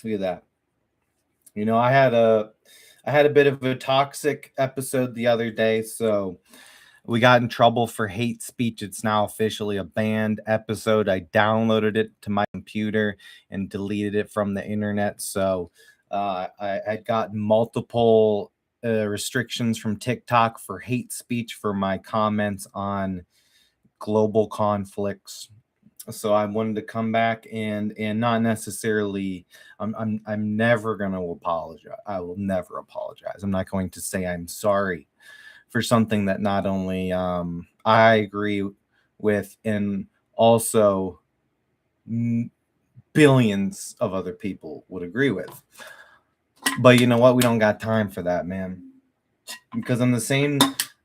Look at that. I had a bit of a toxic episode the other day, so we got in trouble for hate speech. It's now officially a banned episode. I downloaded it to my computer and deleted it from the internet. So I got multiple restrictions from TikTok for hate speech for my comments on global conflicts. So I wanted to come back and not necessarily. I'm never gonna apologize. I will never apologize. I'm not going to say I'm sorry for something that not only I agree with, and also billions of other people would agree with. But you know what? We don't got time for that, man. Because on the same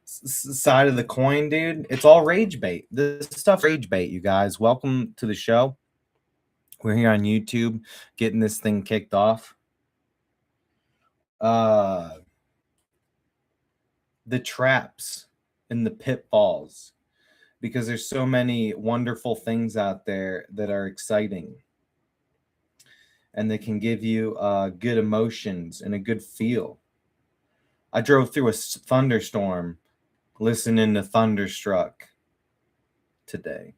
side of the coin, dude, it's all rage bait. This stuff rage bait, you guys. Welcome to the show. We're here on YouTube getting this thing kicked off. The traps and the pitfalls, because there's so many wonderful things out there that are exciting and they can give you good emotions and a good feel. I drove through a thunderstorm listening to Thunderstruck today.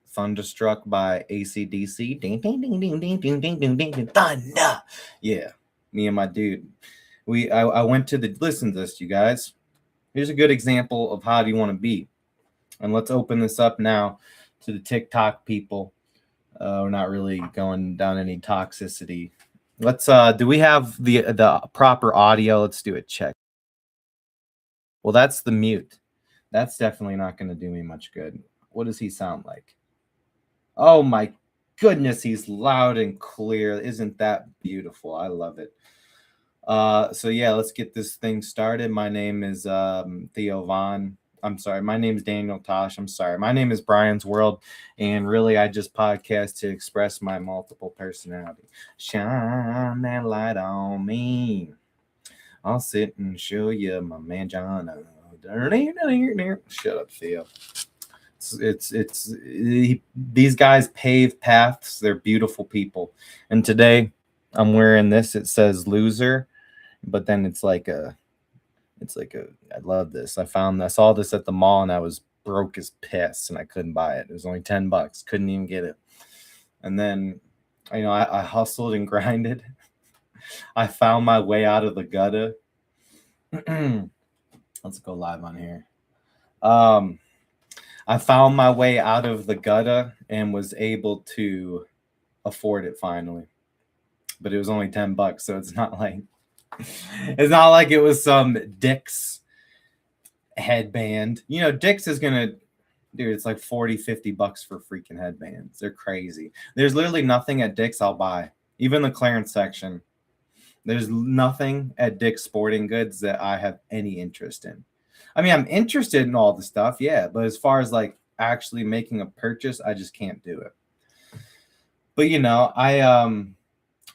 Thunderstruck by AC/DC. Ding, ding, ding, ding, ding, ding, ding, ding, ding, ding, thunder. Yeah, me and my dude. I went to listen to this, you guys. Here's a good example of how do you want to be. And let's open this up now to the TikTok people. We're not really going down any toxicity. Let's do we have the proper audio? Let's do a check. Well, that's the mute. That's definitely not going to do me much good. What does he sound like? Oh my goodness, he's loud and clear. Isn't that beautiful? I love it. So yeah, let's get this thing started. My name is Theo Vaughn. I'm sorry. My name is Daniel Tosh. I'm sorry. My name is Brian's World. And really, I just podcast to express my multiple personality. Shine that light on me. I'll sit and show you my man John. Shut up, Theo. These guys pave paths. They're beautiful people. And today I'm wearing this. It says loser, but then it's like a I love this. I saw this at the mall and I was broke as piss and I couldn't buy it. It was only $10. Couldn't even get it. And then, I hustled and grinded. I found my way out of the gutter. Let's go live on here. I found my way out of the gutter and was able to afford it finally. But it was only $10, so it's not like it was some Dick's headband. Dick's is gonna, dude, it's like $40-$50 for freaking headbands. They're crazy. There's literally nothing at Dick's I'll buy. Even the clearance section. There's nothing at Dick's Sporting Goods that I have any interest in. I mean, I'm interested in all the stuff, yeah, but as far as like actually making a purchase, I just can't do it. But I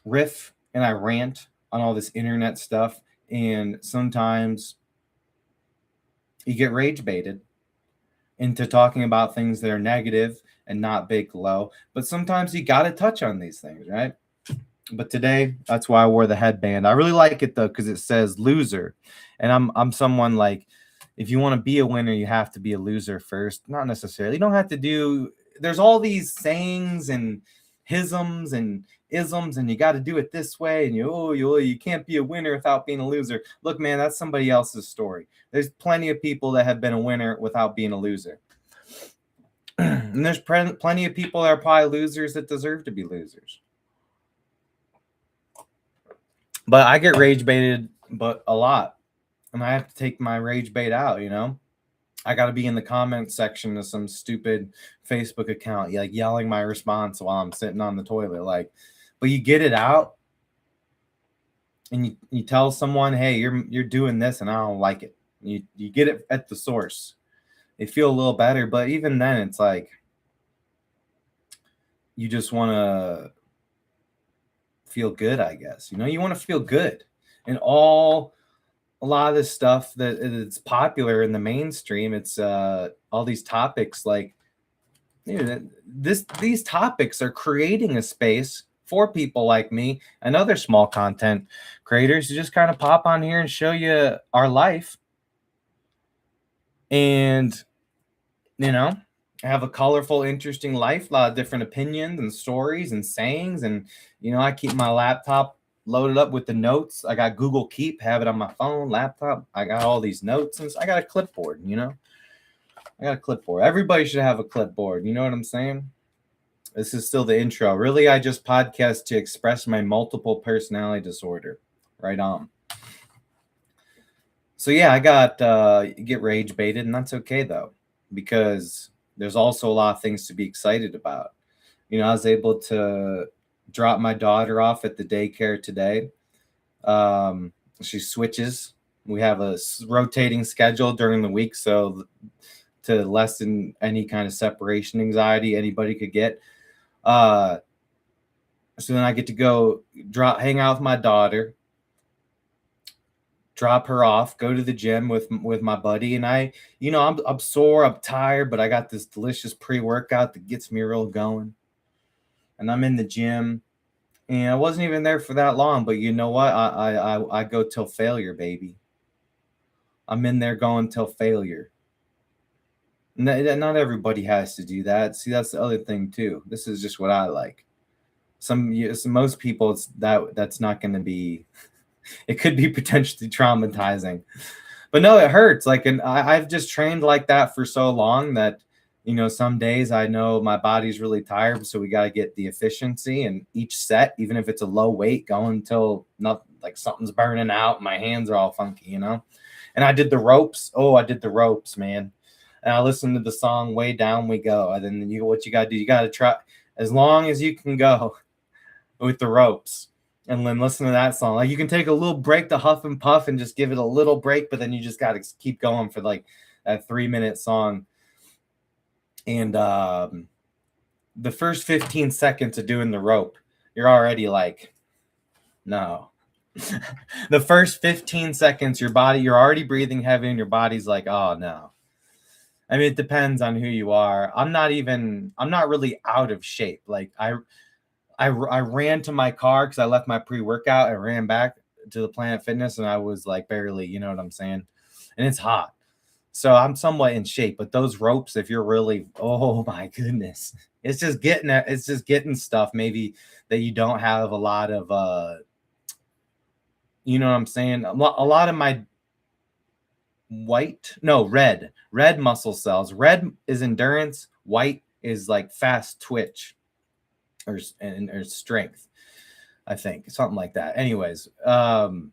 riff and I rant on all this internet stuff, and sometimes you get rage baited into talking about things that are negative and not big low, but sometimes you got to touch on these things, right? But today, that's why I wore the headband. I really like it though, because it says loser, and I'm someone like, if you want to be a winner, you have to be a loser first. Not necessarily. You don't have to do. There's all these sayings and hisms and isms, and you got to do it this way, and you can't be a winner without being a loser. Look, man, that's somebody else's story. There's plenty of people that have been a winner without being a loser. And there's plenty of people that are probably losers that deserve to be losers. But I get rage baited, but a lot. And I have to take my rage bait out, I got to be in the comments section of some stupid Facebook account, like yelling my response while I'm sitting on the toilet. But you get it out and you tell someone, hey, you're doing this and I don't like it. You get it at the source. They feel a little better, but even then it's like you just want to feel good, I guess. You want to feel good. And a lot of this stuff that it's popular in the mainstream, it's all these topics like these topics are creating a space for people like me and other small content creators to just kind of pop on here and show you our life. And, you know, have a colorful, interesting life, a lot of different opinions and stories and sayings. And, you know, I keep my laptop loaded up with the notes. I got Google Keep, have it on my phone, laptop. I got all these notes, and I got a clipboard, you know. I got a clipboard. Everybody should have a clipboard. You know what I'm saying? This is still the intro. Really, I just podcast to express my multiple personality disorder. Right on. So yeah, I got get rage baited, and that's okay though, because there's also a lot of things to be excited about. You know, I was able to drop my daughter off at the daycare today. She switches. We have a rotating schedule during the week, so to lessen any kind of separation anxiety anybody could get. So then I get to go hang out with my daughter, drop her off, go to the gym with my buddy, and I'm sore, I'm tired, but I got this delicious pre-workout that gets me real going. And I'm in the gym, and I wasn't even there for that long, but you know what? I go till failure, baby. I'm in there going till failure. Not everybody has to do that. See, that's the other thing too. This is just what I like. Most people, that's not going to be. It could be potentially traumatizing, but no, it hurts. Like, and I've just trained like that for so long that, you know, some days I know my body's really tired, so we got to get the efficiency in each set, even if it's a low weight, going until nothing, like something's burning out. My hands are all funky, you know. And I did the ropes. Oh, I did the ropes, man. And I listened to the song "Way Down We Go." And then what you got to do, you got to try as long as you can go with the ropes. And then listen to that song. Like, you can take a little break to huff and puff and just give it a little break, but then you just got to keep going for like that 3-minute song. And the first 15 seconds of doing the rope, you're already like, no. The first 15 seconds, you're already breathing heavy, and your body's like, oh no. I mean, it depends on who you are. I'm not really out of shape. Like, I ran to my car because I left my pre-workout. I ran back to the Planet Fitness, and I was like barely, you know what I'm saying? And it's hot. So I'm somewhat in shape, but those ropes, if you're really, oh my goodness, it's just getting stuff maybe that you don't have a lot of, you know what I'm saying? A lot of my red muscle cells. Red is endurance. White is like fast twitch or strength, I think, something like that. Anyways, so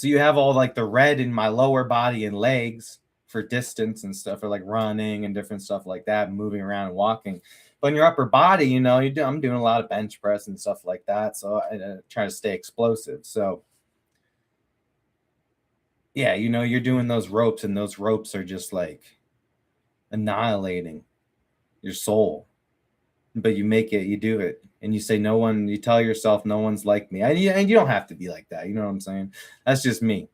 you have all like the red in my lower body and legs for distance and stuff, or like running and different stuff like that, moving around and walking. But in your upper body, you know, I'm doing a lot of bench press and stuff like that, so I try to stay explosive. So yeah, you know, you're doing those ropes, and those ropes are just like annihilating your soul. But you make it, you do it, and you say, you tell yourself, no one's like me. And you don't have to be like that. You know what I'm saying? That's just me.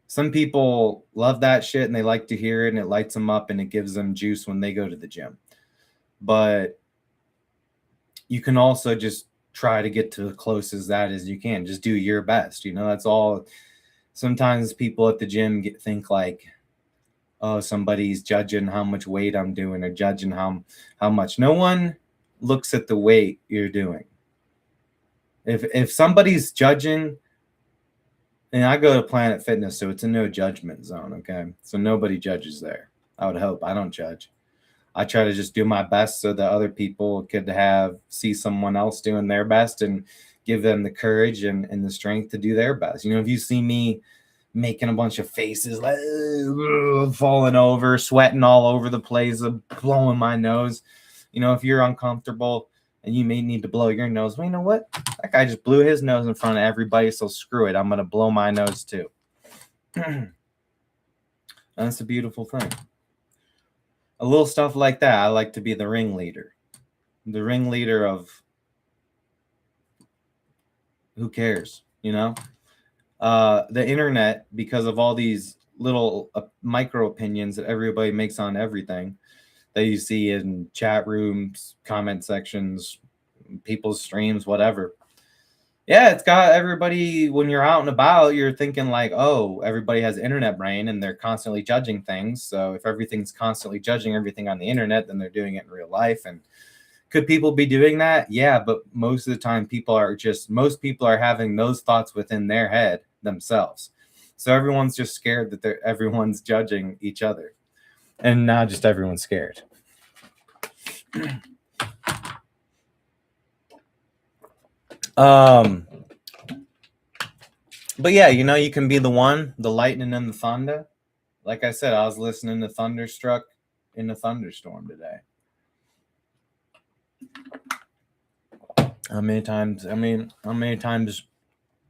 Some people love that shit, and they like to hear it, and it lights them up, and it gives them juice when they go to the gym. But you can also just try to get to as close as that as you can. Just do your best. You know, that's all. Sometimes people at the gym think like, oh, somebody's judging how much weight I'm doing, or judging how much. No one looks at the weight you're doing. If somebody's judging, and I go to Planet Fitness, so it's a no judgment zone, okay? So nobody judges there. I would hope. I don't judge. I try to just do my best so that other people could see someone else doing their best, and give them the courage and the strength to do their best. You know, if you see me making a bunch of faces, like falling over, sweating all over the place, blowing my nose, you know, if you're uncomfortable and you may need to blow your nose, well, you know what? That guy just blew his nose in front of everybody, so screw it. I'm going to blow my nose too. That's a beautiful thing. A little stuff like that. I like to be the ringleader. The ringleader of who cares, you know? The internet, because of all these little micro opinions that everybody makes on everything that you see in chat rooms, comment sections, people's streams, whatever. Yeah, it's got everybody, when you're out and about, you're thinking like, oh, everybody has internet brain and they're constantly judging things. So if everything's constantly judging everything on the internet, then they're doing it in real life. And could people be doing that? Yeah, but most of the time most people are having those thoughts within their head themselves. So everyone's just scared that everyone's judging each other. And now just everyone's scared. But yeah, you can be the one, the lightning and the thunder. Like I said, I was listening to Thunderstruck in a thunderstorm today. How many times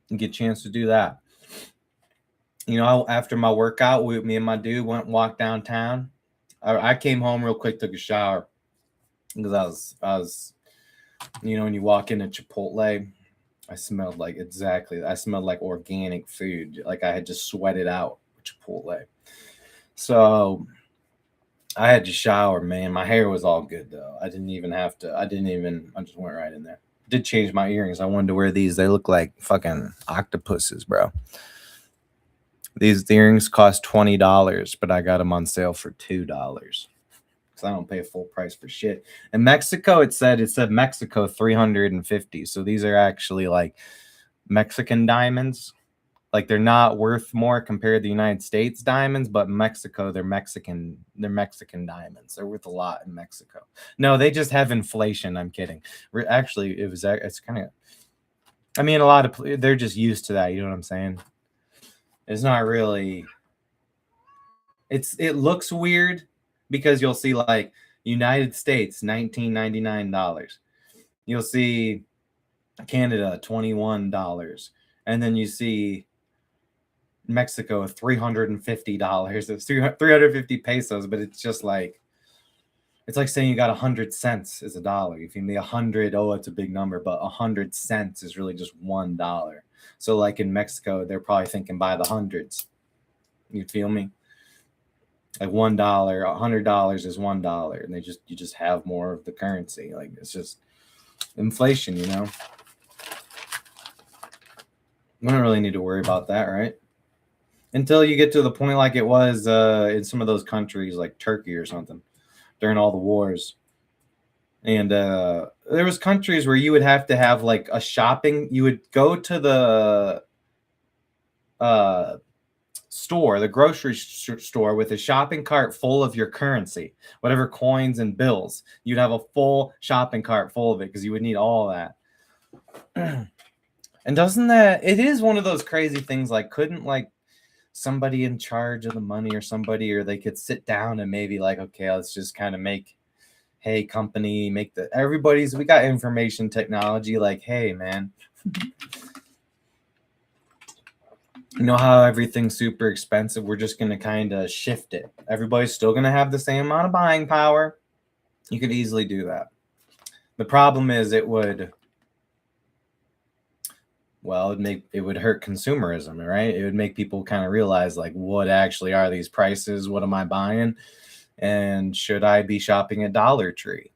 you get a chance to do that? After my workout, me and my dude walked downtown. I came home real quick, took a shower because I was, when you walk into Chipotle, I smelled like organic food. Like I had just sweated out Chipotle. So I had to shower, man. My hair was all good though. I just went right in there. Did change my earrings. I wanted to wear these. They look like fucking octopuses, bro. These earrings cost $20, but I got them on sale for $2 because I don't pay full price for shit. In Mexico, it said Mexico 350. So these are actually like Mexican diamonds. Like they're not worth more compared to the United States diamonds, but in Mexico, they're Mexican diamonds. They're worth a lot in Mexico. No, they just have inflation. I'm kidding. Actually, it's kind of, I mean, they're just used to that. You know what I'm saying? It's not really, it looks weird because you'll see like United States, $19.99. You'll see Canada, $21. And then you see Mexico, $350. It's 350 pesos, but it's just like, it's like saying you got 100 cents is $1. If you need 100, it's a big number, but 100 cents is really just $1. So like in Mexico, they're probably thinking by the hundreds. You feel me? Like $1, $100 is $1, and you just have more of the currency. Like it's just inflation, We don't really need to worry about that, right? Until you get to the point like it was in some of those countries like Turkey or something during all the wars. And there was countries where you would have to have like you would go to the store, the grocery store, with a shopping cart full of your currency, whatever coins and bills. You'd have a full shopping cart full of it because you would need all of that. And it is one of those crazy things, like couldn't like somebody in charge of the money or they could sit down and maybe like, okay, let's just kind of we got information technology, like, hey man, you know how everything's super expensive, we're just going to kind of shift it. Everybody's still going to have the same amount of buying power. You could easily do that. The problem is it would hurt consumerism, right? It would make people kind of realize like, what actually are these prices? What am I buying? And should I be shopping at Dollar Tree?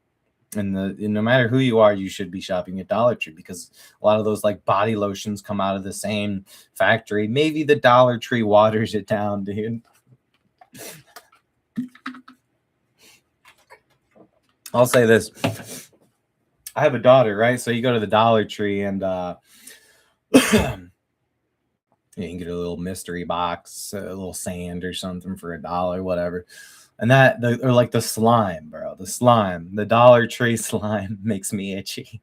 And no matter who you are, you should be shopping at Dollar Tree because a lot of those like body lotions come out of the same factory. Maybe the Dollar Tree waters it down, dude. I'll say this. I have a daughter, right? So you go to the Dollar Tree and you can get a little mystery box, a little sand or something for $1, whatever. And or like the slime, bro. The Dollar Tree slime makes me itchy.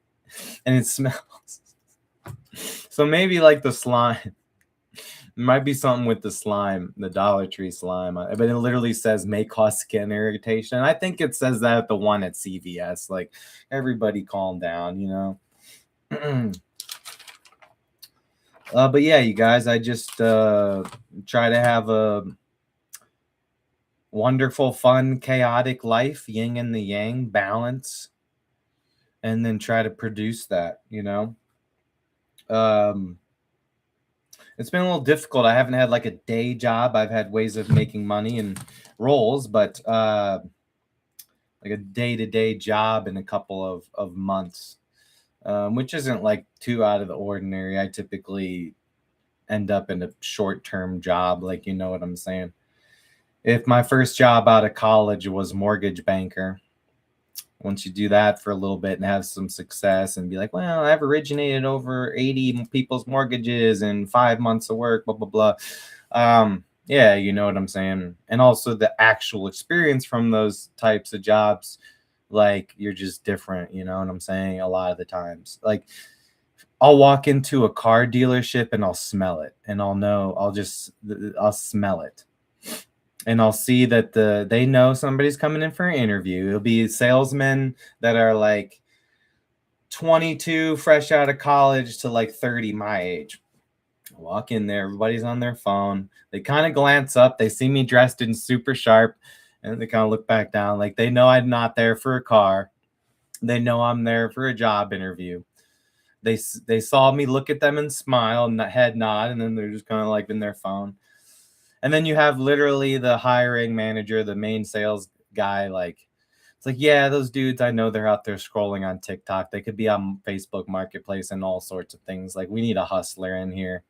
And it smells. So maybe like the slime. Might be something with the slime, the Dollar Tree slime. But it literally says may cause skin irritation. I think it says that at the one at CVS. Like, everybody calm down, But yeah, you guys, I just try to have a wonderful, fun, chaotic life, yin and the yang, balance, and then try to produce that, It's been a little difficult. I haven't had like a day job. I've had ways of making money and roles, but like a day-to-day job in a couple of months. which isn't like too out of the ordinary. I typically end up in a short-term job, like, you know what I'm saying? If my first job out of college was mortgage banker, once you do that for a little bit and have some success and be like, well, I've originated over 80 people's mortgages in 5 months of work, blah, blah, blah. Yeah, you know what I'm saying? And also the actual experience from those types of jobs, like you're just different, you know what I'm saying? A lot of the times. Like I'll walk into a car dealership and I'll smell it and I'll know, I'll smell it. And I'll see that they know somebody's coming in for an interview. It'll be salesmen that are like 22, fresh out of college, to like 30, my age. I walk in there, everybody's on their phone. They kind of glance up, they see me dressed in super sharp, and they kind of look back down. Like they know I'm not there for a car. They know I'm there for a job interview. They saw me look at them and smile and head nod, and then they're just kind of like in their phone. And then you have literally the hiring manager, the main sales guy, like it's like, yeah, those dudes, I know they're out there scrolling on TikTok. They could be on Facebook Marketplace and all sorts of things. Like we need a hustler in here.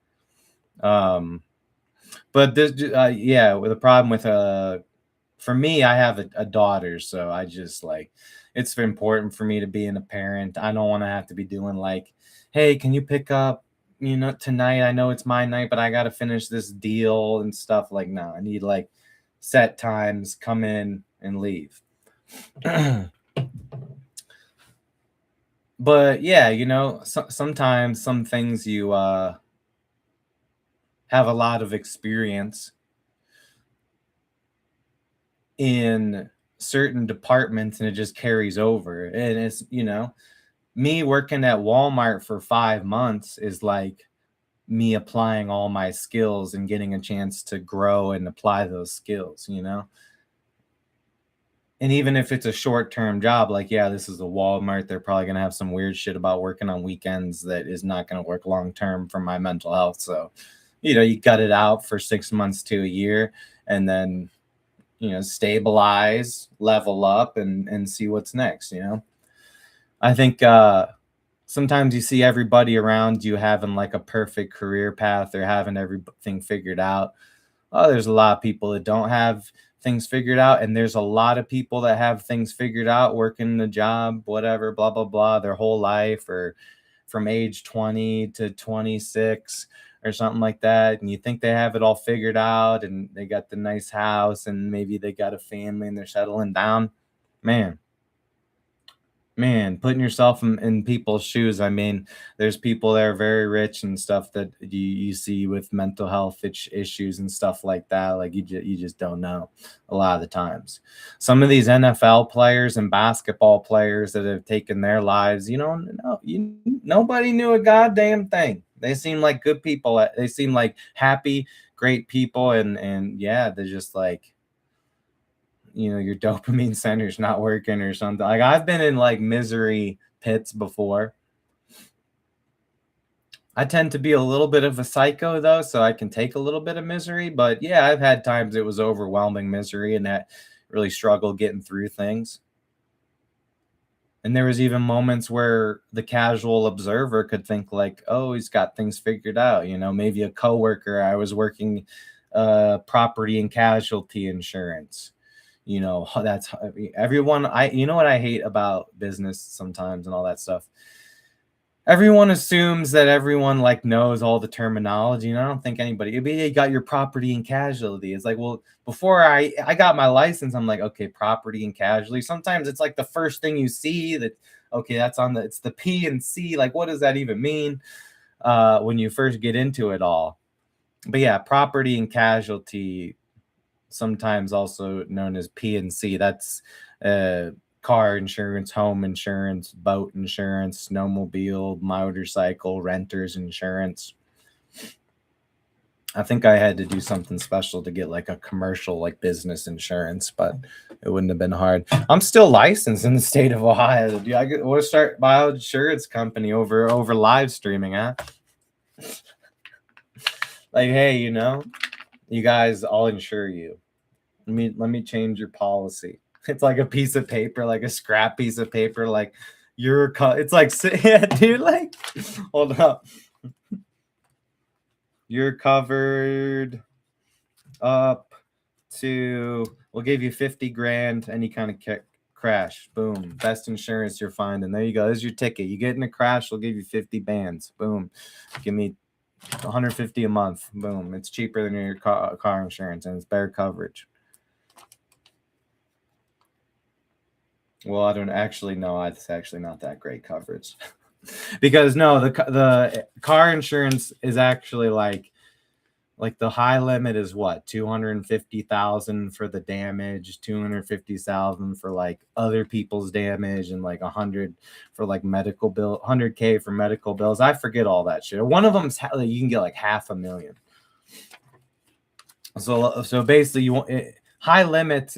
But there's yeah, with the problem with for me, I have a daughter, so I just like it's important for me to be a parent. I don't want to have to be doing like, hey, can you pick up, you know, tonight? I know it's my night, but I got to finish this deal and stuff. Like, no, I need like set times, come in and leave. But yeah, you know, sometimes some things you have a lot of experience in certain departments and it just carries over. And it's, you know, me working at Walmart for 5 months is like me applying all my skills and getting a chance to grow and apply those skills, you know? And even if it's a short-term job, like, yeah, this is a Walmart, they're probably going to have some weird shit about working on weekends that is not going to work long-term for my mental health. So, you know, you gut it out for 6 months to a year and then, you know, stabilize, level up and see what's next, you know? I think sometimes you see everybody around you having like a perfect career path or having everything figured out. Oh, there's a lot of people that don't have things figured out, and there's a lot of people that have things figured out, working the job, whatever, blah blah blah, their whole life, or from age 20 to 26 or something like that. And you think they have it all figured out, and they got the nice house, and maybe they got a family, and they're settling down. Man, putting yourself in people's shoes. I mean, there's people that are very rich and stuff that you see with mental health issues and stuff like that. Like you just don't know a lot of the times. Some of these NFL players and basketball players that have taken their lives, you know, nobody knew a goddamn thing. They seem like good people. They seem like happy, great people, and yeah, they're just like, you know, your dopamine center's not working or something. Like I've been in like misery pits before. I tend to be a little bit of a psycho though, so I can take a little bit of misery. But yeah, I've had times it was overwhelming misery and that really struggled getting through things. And there was even moments where the casual observer could think like, oh, he's got things figured out. You know, maybe a coworker, I was working property and casualty insurance. You know, that's everyone. You know what I hate about business sometimes and all that stuff. Everyone assumes that everyone like knows all the terminology, and I don't think anybody. You got your property and casualty. It's like, well, before I got my license, I'm like, okay, property and casualty. Sometimes it's like the first thing you see that, okay, that's on it's the P and C. Like, what does that even mean when you first get into it all? But yeah, property and casualty, sometimes also known as P and C. That's car insurance, home insurance, boat insurance, snowmobile, motorcycle, renters insurance. I think I had to do something special to get like a commercial like business insurance, but it wouldn't have been hard. I'm still licensed in the state of Ohio. Do I want to start my own insurance company over live streaming, huh? Like, hey, you know, you guys, I'll insure you. Let me change your policy. It's like a piece of paper, like a scrap piece of paper, like it's like, yeah, dude, like, hold up. You're covered up to, we'll give you 50 grand, any kind of crash. Boom. Best insurance you're finding. There you go. There's your ticket. You get in a crash, we'll give you 50 bands. Boom. Give me 150 a month. Boom. It's cheaper than your car insurance, and it's better coverage. Well, I don't actually know. It's actually not that great coverage. Because no, the car insurance is actually like the high limit is what, 250,000 for the damage, 250,000 for like other people's damage, and like 100 for like medical bill, 100K for medical bills. I forget all that shit. One of them's you can get like $500,000. So basically, you want high limit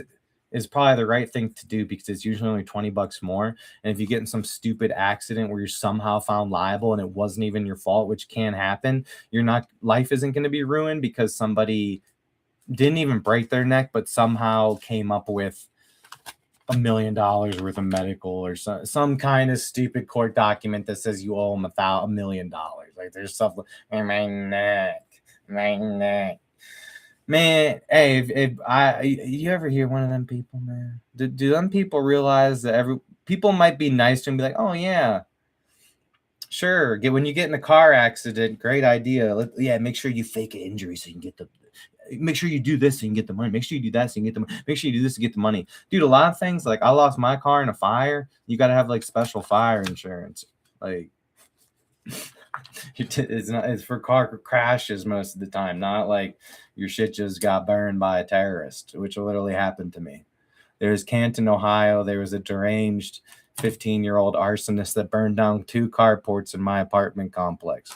is probably the right thing to do because it's usually only $20 more. And if you get in some stupid accident where you're somehow found liable and it wasn't even your fault, which can happen, life isn't going to be ruined because somebody didn't even break their neck, but somehow came up with $1 million worth of medical or some kind of stupid court document that says you owe them $1 million. Like there's stuff like my neck. Man, hey, you ever hear one of them people, man? Do them people realize that people might be nice to and be like, oh yeah, sure. When you get in a car accident, great idea. Yeah, make sure you fake an injury so you can get make sure you do this so you can get the money. Make sure you do that so you can get the money. Make sure you do this to get the money. Dude, a lot of things, like I lost my car in a fire. You got to have like special fire insurance. Like it's for car crashes most of the time, not like your shit just got burned by a terrorist, which literally happened to me. There's Canton, Ohio. There was a deranged 15-year-old arsonist that burned down 2 carports in my apartment complex.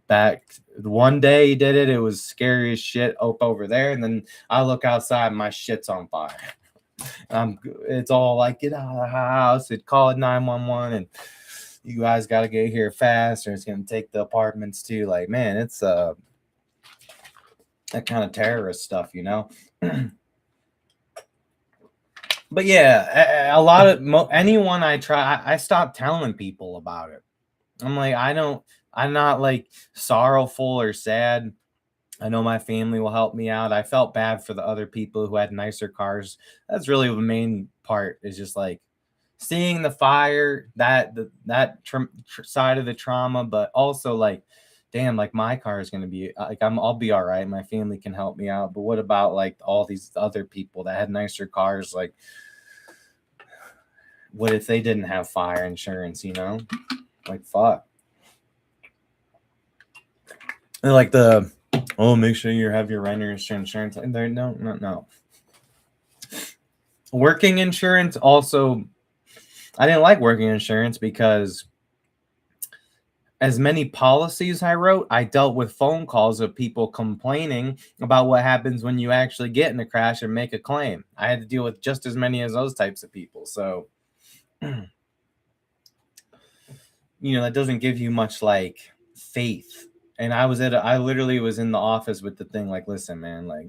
Back one day he did it. It was scary as shit up over there. And then I look outside, my shit's on fire. It's all like, get out of the house. It called 911 and you guys got to get here fast or it's going to take the apartments too. Like, man, it's that kind of terrorist stuff, you know? But yeah, a lot of anyone I try, I stop telling people about it. I'm like, I'm not like sorrowful or sad. I know my family will help me out. I felt bad for the other people who had nicer cars. That's really the main part, is just like seeing the fire, that side of the trauma, but also like, damn, like my car is going to be like, I'll be all right. My family can help me out. But what about like all these other people that had nicer cars? Like, what if they didn't have fire insurance, you know? Like, fuck. And like make sure you have your renter insurance. And there, no. Working insurance also, I didn't like working insurance because as many policies I wrote, I dealt with phone calls of people complaining about what happens when you actually get in a crash and make a claim. I had to deal with just as many as those types of people. So, that doesn't give you much like faith. And I literally was in the office with the thing like, listen, man, like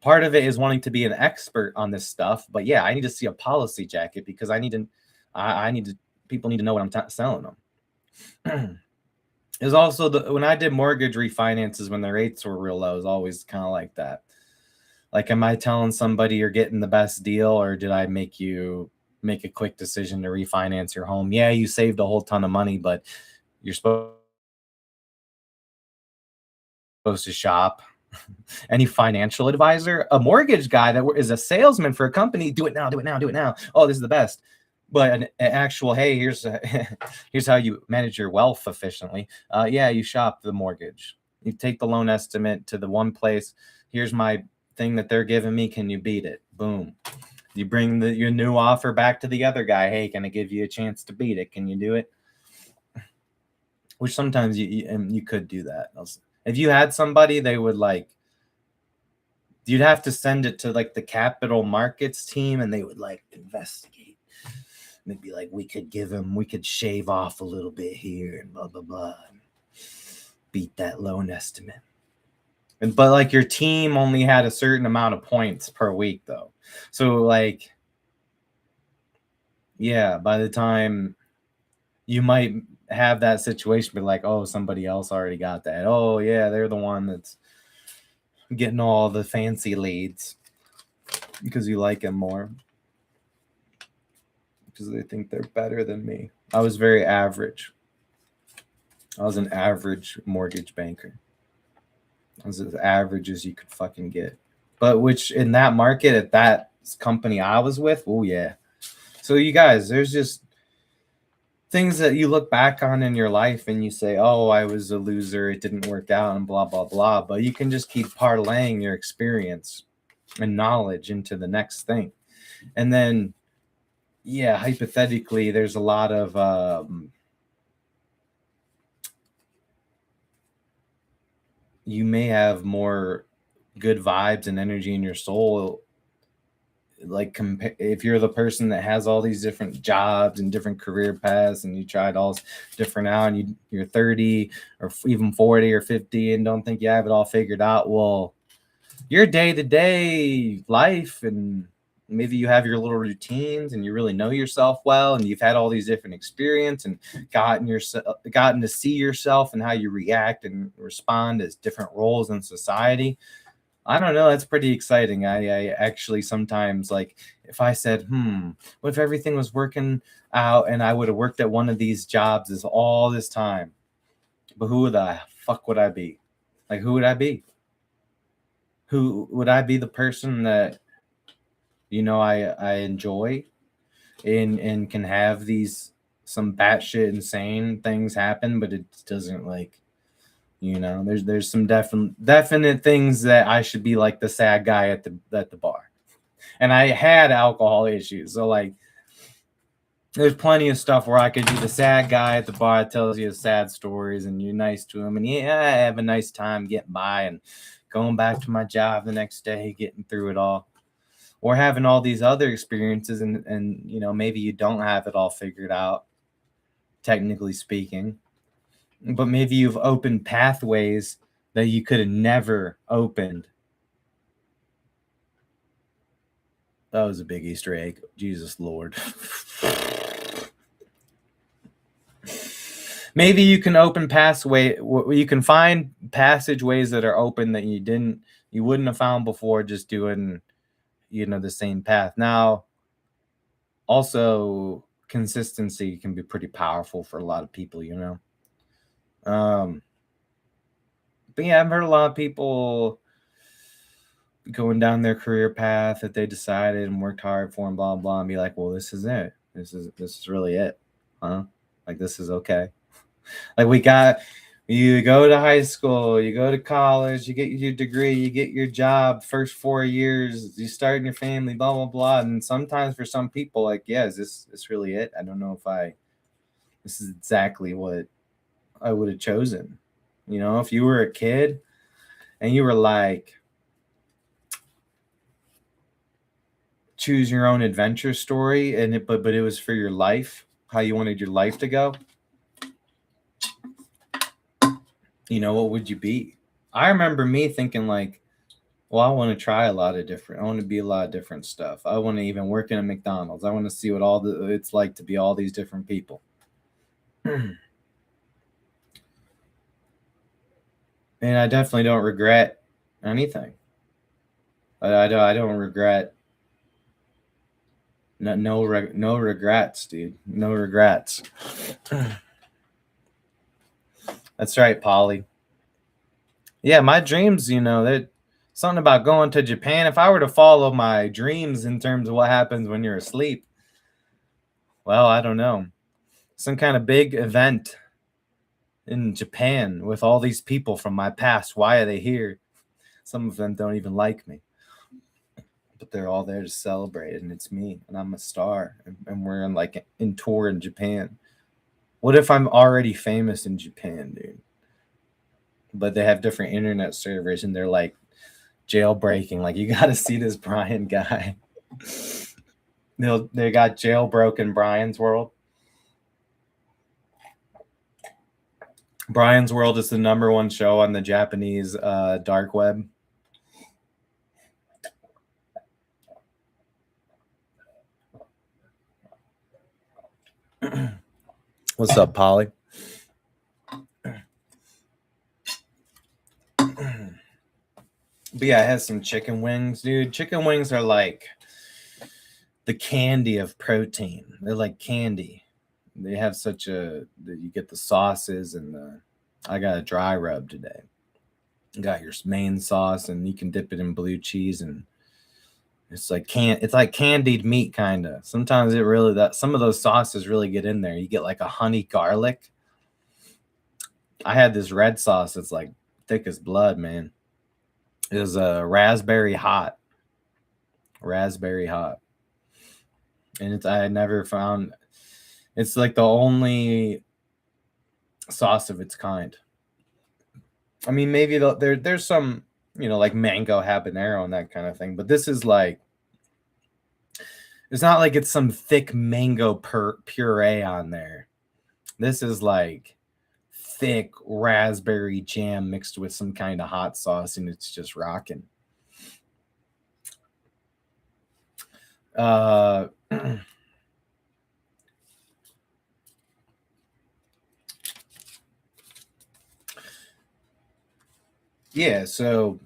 part of it is wanting to be an expert on this stuff, but yeah, I need to see a policy jacket because people need to know what I'm selling them. It was also when I did mortgage refinances when the rates were real low, it was always kind of like that. Like, am I telling somebody you're getting the best deal, or did I make you make a quick decision to refinance your home? Yeah, you saved a whole ton of money, but you're supposed to shop. Any financial advisor, a mortgage guy that is a salesman for a company, do it now. Oh, this is the best. But an actual, hey, here's how you manage your wealth efficiently. Yeah, you shop the mortgage. You take the loan estimate to the one place. Here's my thing that they're giving me. Can you beat it? Boom. You bring your new offer back to the other guy. Hey, can I give you a chance to beat it? Can you do it? Which sometimes you could do that. If you had somebody, they would like, you'd have to send it to like the capital markets team and they would like investigate. And they'd be like, we could shave off a little bit here and blah, blah, blah. And beat that loan estimate. But like your team only had a certain amount of points per week though. So like yeah, by the time you might have that situation, be like, oh, somebody else already got that. Oh, yeah, they're the one that's getting all the fancy leads because you like them more, because they think they're better than me. I was very average. I was an average mortgage banker. I was as average as you could fucking get. But which in that market at that company I was with, oh yeah. So you guys, there's just things that you look back on in your life and you say, oh, I was a loser, it didn't work out, and blah, blah, blah. But you can just keep parlaying your experience and knowledge into the next thing. And then, yeah, hypothetically, there's a lot of you may have more good vibes and energy in your soul, like if you're the person that has all these different jobs and different career paths and you tried all different out, and you're 30 or even 40 or 50 and don't think you have it all figured out, well, your day-to-day life, and maybe you have your little routines and you really know yourself well, and you've had all these different experience and gotten to see yourself and how you react and respond as different roles in society. I don't know. That's pretty exciting. I actually sometimes, like, if I said, what if everything was working out and I would have worked at one of these jobs this all this time? But who the fuck would I be? Like, who would I be? Who would I be? The person that, I enjoy and can have these some batshit insane things happen, but it doesn't, like, there's some definite things that I should be like the sad guy at the bar. And I had alcohol issues, so like there's plenty of stuff where I could be the sad guy at the bar that tells you sad stories and you're nice to him, and yeah, I have a nice time getting by and going back to my job the next day, getting through it all. Or having all these other experiences and maybe you don't have it all figured out, technically speaking, but maybe you've opened pathways that you could have never opened. That was a big Easter egg. Jesus Lord. Maybe you can open you can find passageways that are open that you wouldn't have found before just doing, the same path. Now, also consistency can be pretty powerful for a lot of people, but yeah, I've heard a lot of people going down their career path that they decided and worked hard for and blah blah, and be like, well, this is it. This is really it, huh? Like, this is okay. Like, you go to high school, you go to college, you get your degree, you get your job, first 4 years, you start in your family, blah blah blah. And sometimes for some people, like, yeah, is this really it? I don't know if this is exactly what I would have chosen. If you were a kid and you were like, choose your own adventure story, and but it was for your life, how you wanted your life to go, what would you be? I remember me thinking, like, well, I want to try I want to be a lot of different stuff. I want to even work in a McDonald's. I want to see what it's like to be all these different people. And I definitely don't regret anything. I don't regret. No regrets, dude. No regrets. That's right, Polly. Yeah, my dreams, that something about going to Japan. If I were to follow my dreams in terms of what happens when you're asleep, well, I don't know. Some kind of big event in Japan with all these people from my past. Why are they here? Some of them don't even like me, but they're all there to celebrate, and it's me, and I'm a star, and we're in tour in Japan. What if I'm already famous in Japan, dude? But they have different internet servers, and they're like jailbreaking. Like, you got to see this Brian guy. They got jailbroken Brian's World. Brian's World is the #1 show on the Japanese dark web. What's up, Polly? But yeah, I had some chicken wings, dude. Chicken wings are like the candy of protein. They're like candy. They have such a, you get the sauces and the, I got a dry rub today. You got your main sauce and you can dip it in blue cheese, and it's like candied meat kind of. Sometimes it really, that some of those sauces really get in there. You get like a honey garlic. I had this red sauce that's like thick as blood, man. It was a raspberry hot, and it's, I had never found. It's like the only sauce of its kind. I mean, maybe there's some, like mango habanero and that kind of thing, but this is like, it's not like it's some thick mango puree on there. This is like thick raspberry jam mixed with some kind of hot sauce, and it's just rocking. Yeah, so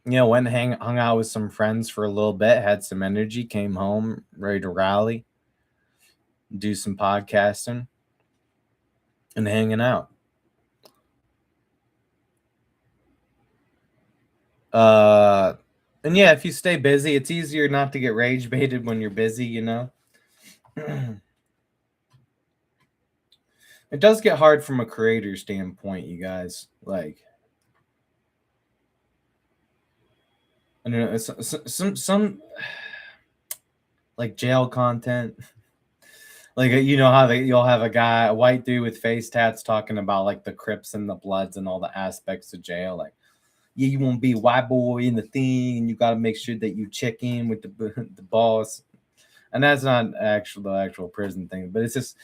went and hung out with some friends for a little bit, had some energy, came home ready to rally, do some podcasting, and hanging out. And yeah, if you stay busy, it's easier not to get rage baited when you're busy, It does get hard from a creator standpoint, you guys. Like, I don't know, some like jail content. Like, how you'll have a white dude with face tats talking about like the Crips and the Bloods and all the aspects of jail. Like, yeah, you won't be a white boy in the thing, and you got to make sure that you check in with the boss. And that's not the actual prison thing, but it's just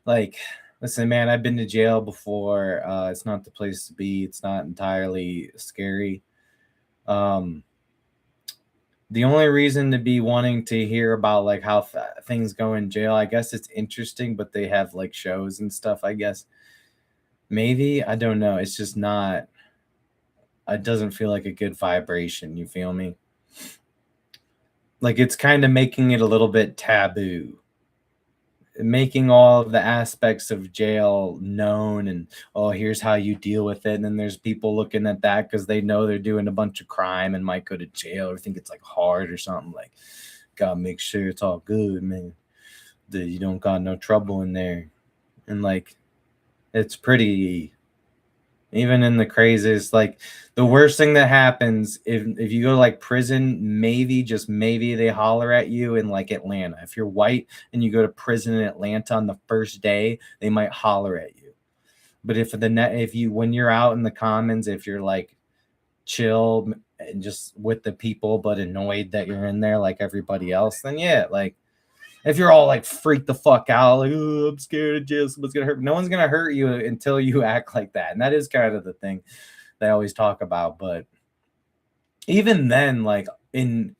like, listen, man, I've been to jail before. It's not the place to be. It's not entirely scary. The only reason to be wanting to hear about like how things go in jail, I guess it's interesting, but they have like shows and stuff, I guess. Maybe, I don't know. It's just not, it doesn't feel like a good vibration. You feel me? Like, it's kind of making it a little bit taboo, making all of the aspects of jail known, and oh, here's how you deal with it. And then there's people looking at that because they know they're doing a bunch of crime and might go to jail or think it's like hard or something. Like, gotta make sure it's all good, man, that you don't got no trouble in there. And like, it's pretty, even in the craziest, like the worst thing that happens if you go to like prison, maybe, just maybe, they holler at you in like Atlanta. If you're white and you go to prison in Atlanta on the first day, they might holler at you. But if you, when you're out in the commons, if you're like chill and just with the people but annoyed that you're in there like everybody else, then yeah, like, if you're all like freak the fuck out, like, oh, I'm scared of jail, someone's gonna hurt. No one's gonna hurt you until you act like that. And that is kind of the thing they always talk about. But even then, like in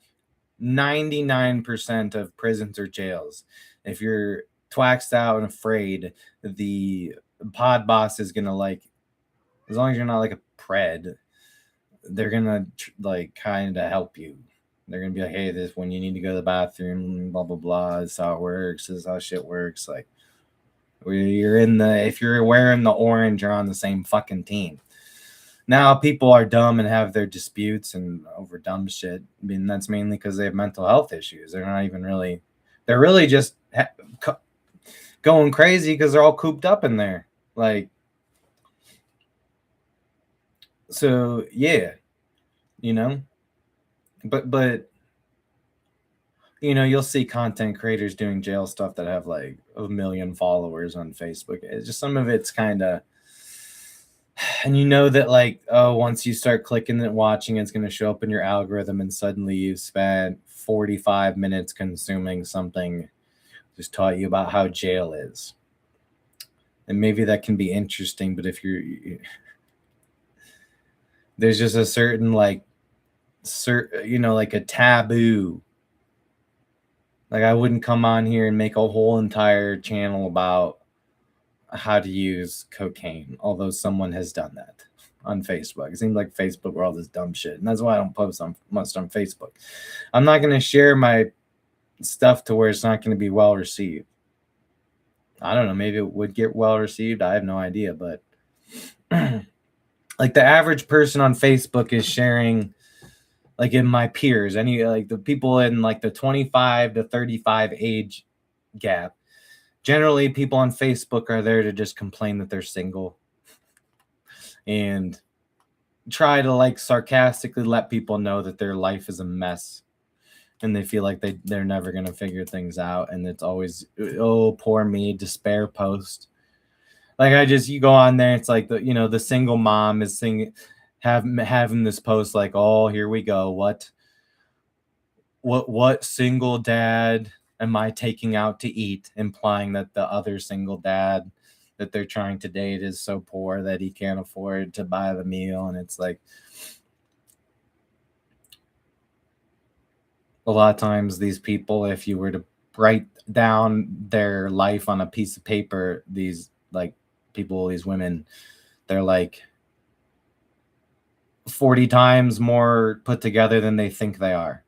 99% of prisons or jails, if you're twaxed out and afraid, the pod boss is gonna, like, as long as you're not like a pred, they're gonna like kind of help you. They're gonna be like, hey, this, when you need to go to the bathroom, blah blah blah. This is how it works. This is how shit works. Like, if you're wearing the orange, you're on the same fucking team. Now people are dumb and have their disputes and over dumb shit. I mean, that's mainly because they have mental health issues. They're not even really. They're really just going crazy because they're all cooped up in there. Like, so yeah, but you'll see content creators doing jail stuff that have like 1 million followers on Facebook. It's just, some of it's kind of, and that, like, oh, once you start clicking and watching, it's going to show up in your algorithm, and suddenly you've spent 45 minutes consuming something just taught you about how jail is. And maybe that can be interesting, but if there's just a certain like a taboo. Like, I wouldn't come on here and make a whole entire channel about how to use cocaine, although someone has done that on Facebook. It seems like Facebook where all this dumb shit, and that's why I don't post on much on Facebook. I'm not going to share my stuff to where it's not going to be well received. I don't know, maybe it would get well received. I have no idea, but like the average person on Facebook is sharing, like in my peers, any like the people in like the 25 to 35 age gap. Generally, people on Facebook are there to just complain that they're single and try to like sarcastically let people know that their life is a mess and they feel like they're never going to figure things out. And it's always, oh, poor me, despair post. Like you go on there, it's like the single mom is having this post like, oh, here we go. What single dad am I taking out to eat? Implying that the other single dad that they're trying to date is so poor that he can't afford to buy the meal. And it's like, a lot of times these people, if you were to write down their life on a piece of paper, these like people, these women, they're like 40 times more put together than they think they are.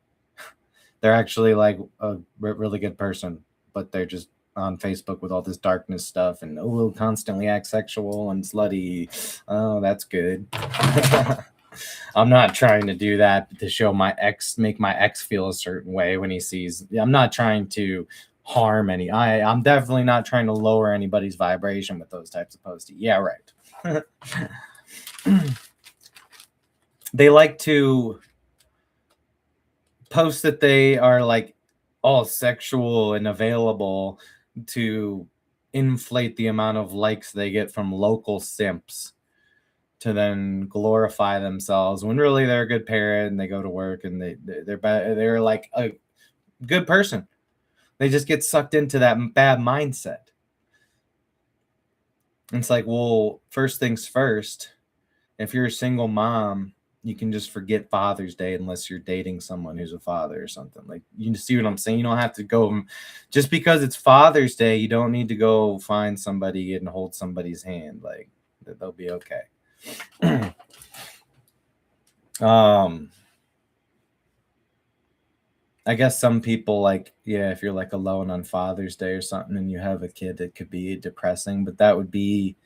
They're actually like a really good person, but they're just on Facebook with all this darkness stuff and we'll constantly act sexual and slutty. Oh, that's good. I'm not trying to do that to show make my ex feel a certain way when he sees. I'm not trying to harm I'm definitely not trying to lower anybody's vibration with those types of posts. Yeah, right. They like to post that they are like all sexual and available to inflate the amount of likes they get from local simps to then glorify themselves when really they're a good parent and they go to work and they're like a good person. They just get sucked into that bad mindset. It's like, well, first things first, if you're a single mom, you can just forget Father's Day unless you're dating someone who's a father or something. Like, you see what I'm saying? You don't have to go just because it's Father's Day. You don't need to go find somebody and hold somebody's hand. Like, they'll be okay. I guess some people like, yeah, if you're like alone on Father's Day or something and you have a kid, it could be depressing, but that would be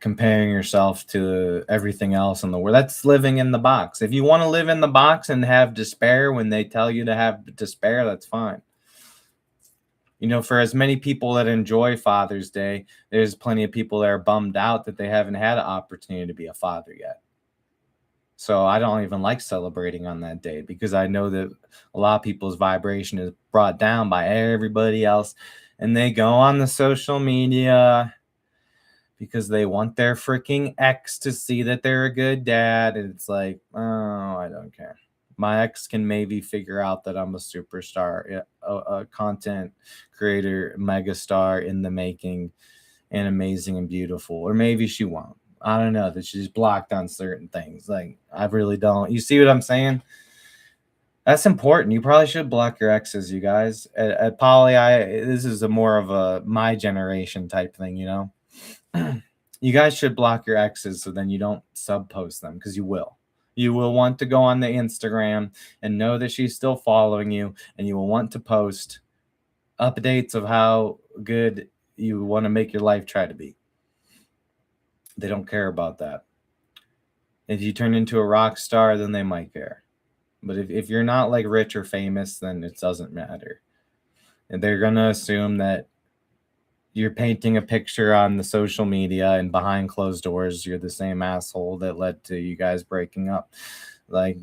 comparing yourself to everything else in the world. That's living in the box. If you want to live in the box and have despair when they tell you to have despair, that's fine. For as many people that enjoy Father's Day, there's plenty of people that are bummed out that they haven't had an opportunity to be a father yet. So I don't even like celebrating on that day because I know that a lot of people's vibration is brought down by everybody else. And they go on the social media because they want their freaking ex to see that they're a good dad. And it's like, oh, I don't care. My ex can maybe figure out that I'm a superstar, a content creator, megastar in the making, and amazing and beautiful. Or maybe she won't. I don't know, that she's blocked on certain things. Like, I really don't. You see what I'm saying? That's important. You probably should block your exes, you guys. At Poly, this is a more of a my generation type thing, You guys should block your exes so then you don't sub post them, because you will. You will want to go on the Instagram and know that she's still following you, and you will want to post updates of how good you want to make your life try to be. They don't care about that. If you turn into a rock star, then they might care. But if you're not like rich or famous, then it doesn't matter. And they're going to assume that you're painting a picture on the social media and behind closed doors, you're the same asshole that led to you guys breaking up. Like,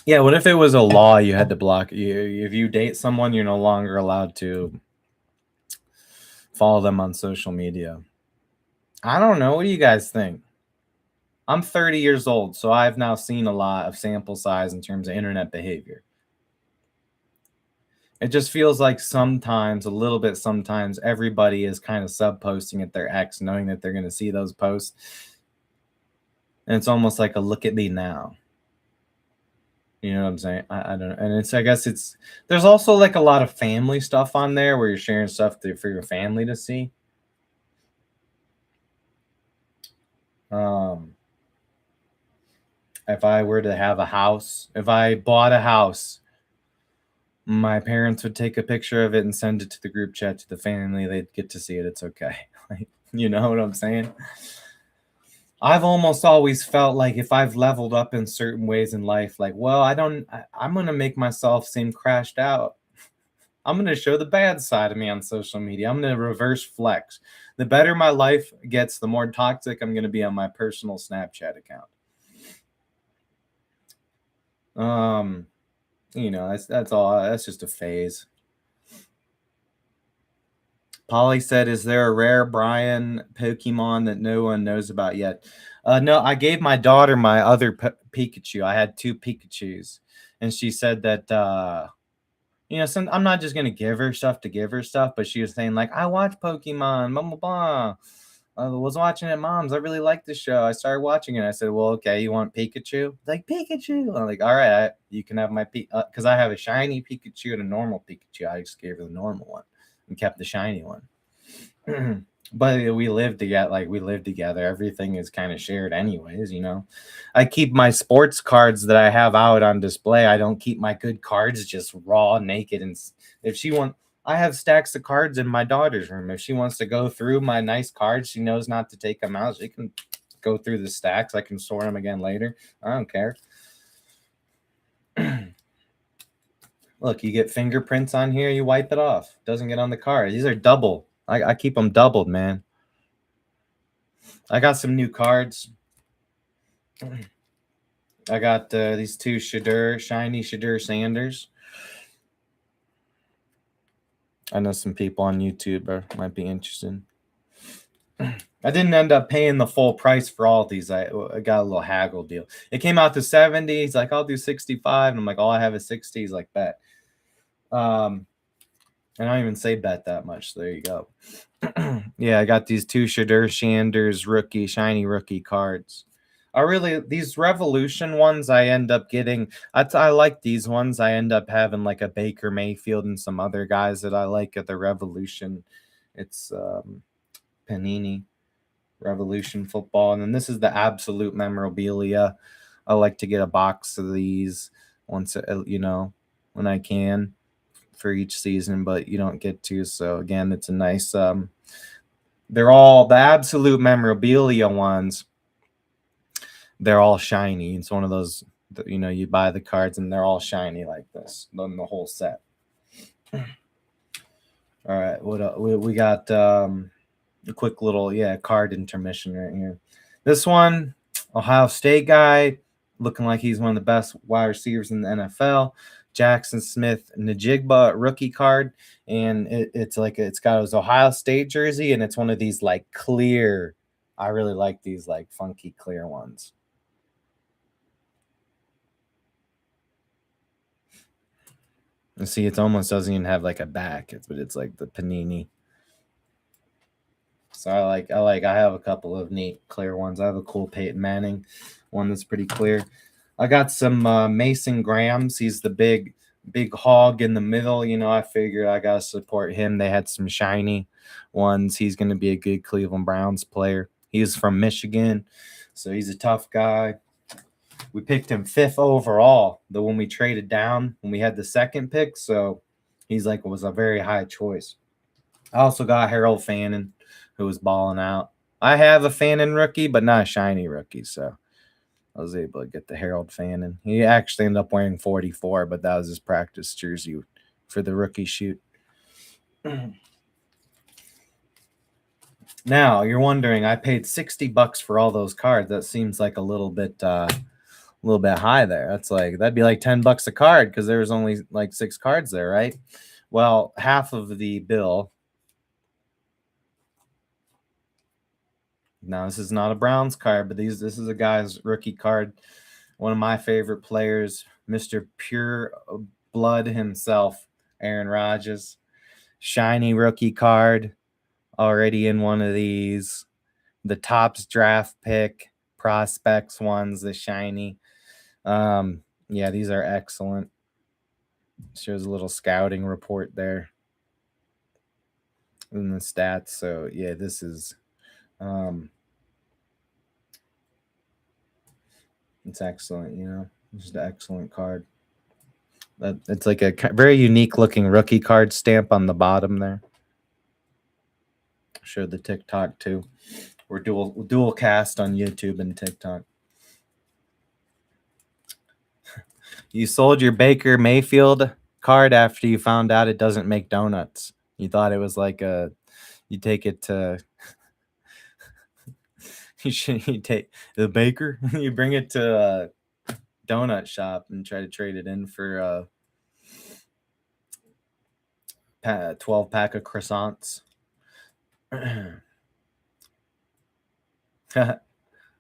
Yeah, what if it was a law you had to block you? If you date someone, you're no longer allowed to follow them on social media. I don't know. What do you guys think? I'm 30 years old, so I've now seen a lot of sample size in terms of internet behavior. It just feels like sometimes everybody is kind of sub-posting at their ex, knowing that they're going to see those posts. And it's almost like a look at me now. You know what I'm saying? I don't know. And I guess there's also like a lot of family stuff on there where you're sharing stuff for your family to see. Um, if I were to have a house, if I bought a house, my parents would take a picture of it and send it to the group chat to the family. They'd get to see it. It's okay. Like, you know what I'm saying? I've almost always felt like if I've leveled up in certain ways in life, like, well, I'm going to make myself seem crashed out. I'm going to show the bad side of me on social media. I'm going to reverse flex. The better my life gets, the more toxic I'm going to be on my personal Snapchat account. That's all. That's just a phase. Polly said, "Is there a rare Brian Pokemon that no one knows about yet?" No, I gave my daughter my other Pikachu. I had two Pikachu's, and she said that I'm not just gonna give her stuff to give her stuff, but she was saying like, "I watch Pokemon, blah blah blah. I was watching it, mom's. I really like the show. I started watching it." I said, "Well, okay, you want Pikachu?" Like Pikachu. I'm like, "All right, you can have my because I have a shiny Pikachu and a normal Pikachu. I just gave her the normal one and kept the shiny one." But we live together. Like we live together. Everything is kind of shared, anyways. I keep my sports cards that I have out on display. I don't keep my good cards just raw, naked, and if she want. I have stacks of cards in my daughter's room. If she wants to go through my nice cards, she knows not to take them out. She can go through the stacks. I can sort them again later. I don't care. Look, you get fingerprints on here, you wipe it off. Doesn't get on the card. These are double. I keep them doubled, man. I got some new cards. I got these two shiny Shadur Sanders. I know some people on YouTube might be interested. I didn't end up paying the full price for all of these. I got a little haggle deal. It came out to 70. He's like, I'll do 65. And I'm like, all I have is 60. He's like, bet. And I don't even say bet that much. So there you go. Yeah, I got these two Shadur Sanders shiny rookie cards. These Revolution ones I end up getting. I like these ones. I end up having like a Baker Mayfield and some other guys that I like at the Revolution. It's Panini Revolution football. And then this is the absolute memorabilia. I like to get a box of these once, when I can for each season, but you don't get to. So again, it's a nice, they're all the absolute memorabilia ones. They're all shiny. It's one of those, you buy the cards and they're all shiny like this, then the whole set. All right, what we got? A quick little card intermission right here. This one, Ohio State guy, looking like he's one of the best wide receivers in the NFL. Jackson Smith Najigba rookie card, and it's got his Ohio State jersey, and it's one of these like clear. I really like these like funky clear ones. And see, it almost doesn't even have like a back, but it's like the Panini. So I have a couple of neat clear ones. I have a cool Peyton Manning one that's pretty clear. I got some Mason Grahams. He's the big hog in the middle. I figured I gotta support him. They had some shiny ones. He's gonna be a good Cleveland Browns player. He's from Michigan, so he's a tough guy. We picked him 5th overall, when we traded down when we had the 2nd pick. So he's was a very high choice. I also got Harold Fannin, who was balling out. I have a Fannin rookie, but not a shiny rookie, so I was able to get the Harold Fannin. He actually ended up wearing 44, but that was his practice jersey for the rookie shoot. Now you're wondering, I paid $60 for all those cards. That seems like a little bit high there. That'd be like $10 a card because there was only like 6 cards there, right? Well, half of the bill. Now, this is not a Browns card, but this is a guy's rookie card. One of my favorite players, Mr. Pure Blood himself, Aaron Rodgers. Shiny rookie card, already in one of these. The Topps draft pick, prospects ones, the shiny. Yeah, these are excellent. Shows a little scouting report there in the stats. So yeah, this is um it's excellent, you know. Just an excellent card. It's like a very unique looking rookie card stamp on the bottom there. Showed the TikTok too. We're dual cast on YouTube and TikTok. You sold your Baker Mayfield card after you found out it doesn't make donuts. You thought it was like you take it to you take the baker, you bring it to a donut shop and try to trade it in for 12 pack of croissants.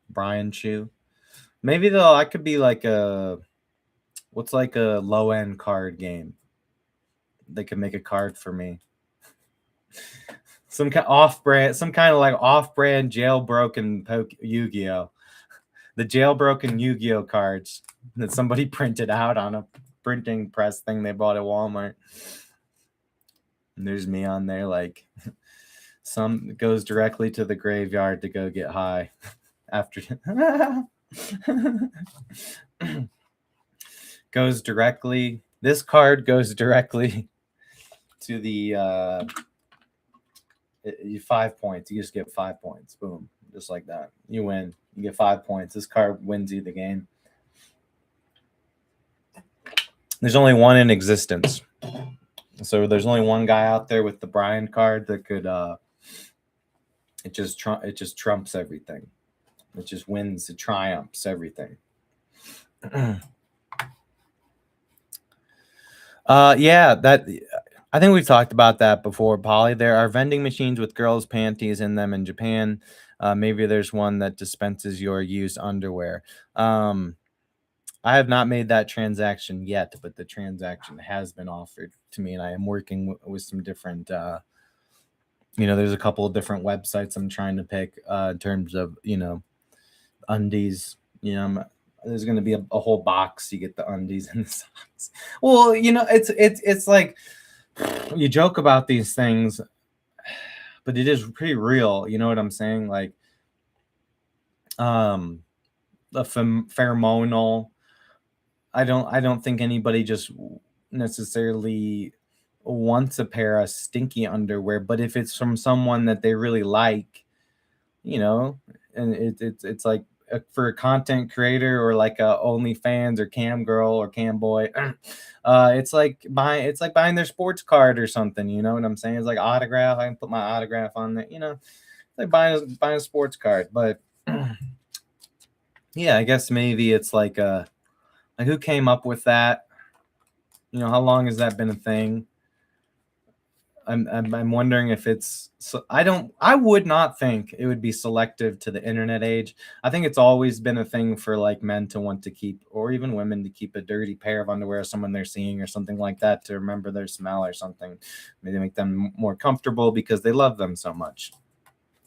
Brian Chu. Maybe though I could be like what's like a low end card game. They could make a card for me. Some kind of like off brand jailbroken Yu-Gi-Oh. The jailbroken Yu-Gi-Oh cards that somebody printed out on a printing press thing they bought at Walmart. And there's me on there like some goes directly to the graveyard to go get high after goes directly. This card goes directly to the 5 points. You just get 5 points. Boom. Just like that. You win. You get 5 points. This card wins you the game. There's only one in existence. So there's only one guy out there with the Brian card that could it just trumps everything. It just wins, it triumphs everything. Yeah, that I think we've talked about that before, Polly. There are vending machines with girls' panties in them in Japan. Maybe there's one that dispenses your used underwear. I have not made that transaction yet, but the transaction has been offered to me, and I am working with some different. There's a couple of different websites I'm trying to pick in terms of undies. There's going to be a whole box. You get the undies and the socks. Well, it's like you joke about these things, but it is pretty real. You know what I'm saying? Like, the pheromonal. I don't think anybody just necessarily wants a pair of stinky underwear, but if it's from someone that they really like, and it's like for a content creator or like a OnlyFans or cam girl or cam boy, it's like buying their sports card or something. You know what I'm saying? It's like autograph. I can put my autograph on there. It's like buying a sports card. But yeah, I guess maybe it's like who came up with that? How long has that been a thing? I'm wondering if it's so. I would not think it would be selective to the internet age. I think it's always been a thing for like men to want to keep, or even women to keep a dirty pair of underwear of someone they're seeing or something like that to remember their smell or something. Maybe make them more comfortable because they love them so much.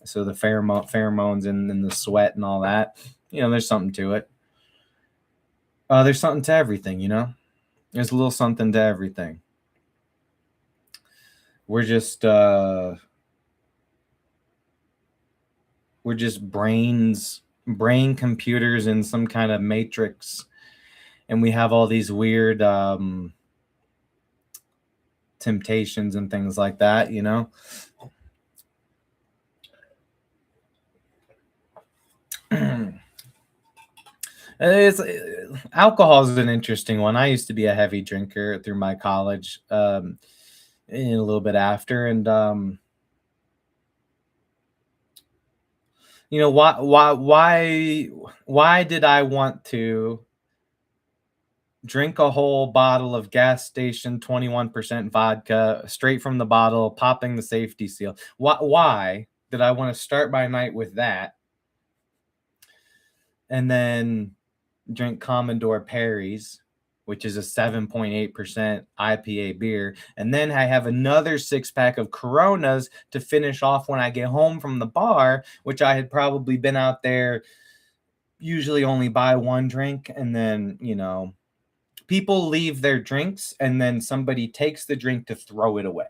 So the pheromones and the sweat and all that, there's something to it. There's something to everything, There's a little something to everything. We're just brain computers in some kind of matrix, and we have all these weird temptations and things like that, Alcohol is an interesting one. I used to be a heavy drinker through my college, and a little bit after, and why did I want to drink a whole bottle of gas station 21% vodka straight from the bottle, popping the safety seal? Why did I want to start my night with that and then drink Commodore Perry's, which is a 7.8% IPA beer, and then I have another 6-pack of Coronas to finish off when I get home from the bar, which I had probably been out there usually only buy one drink, and then People leave their drinks and then somebody takes the drink to throw it away.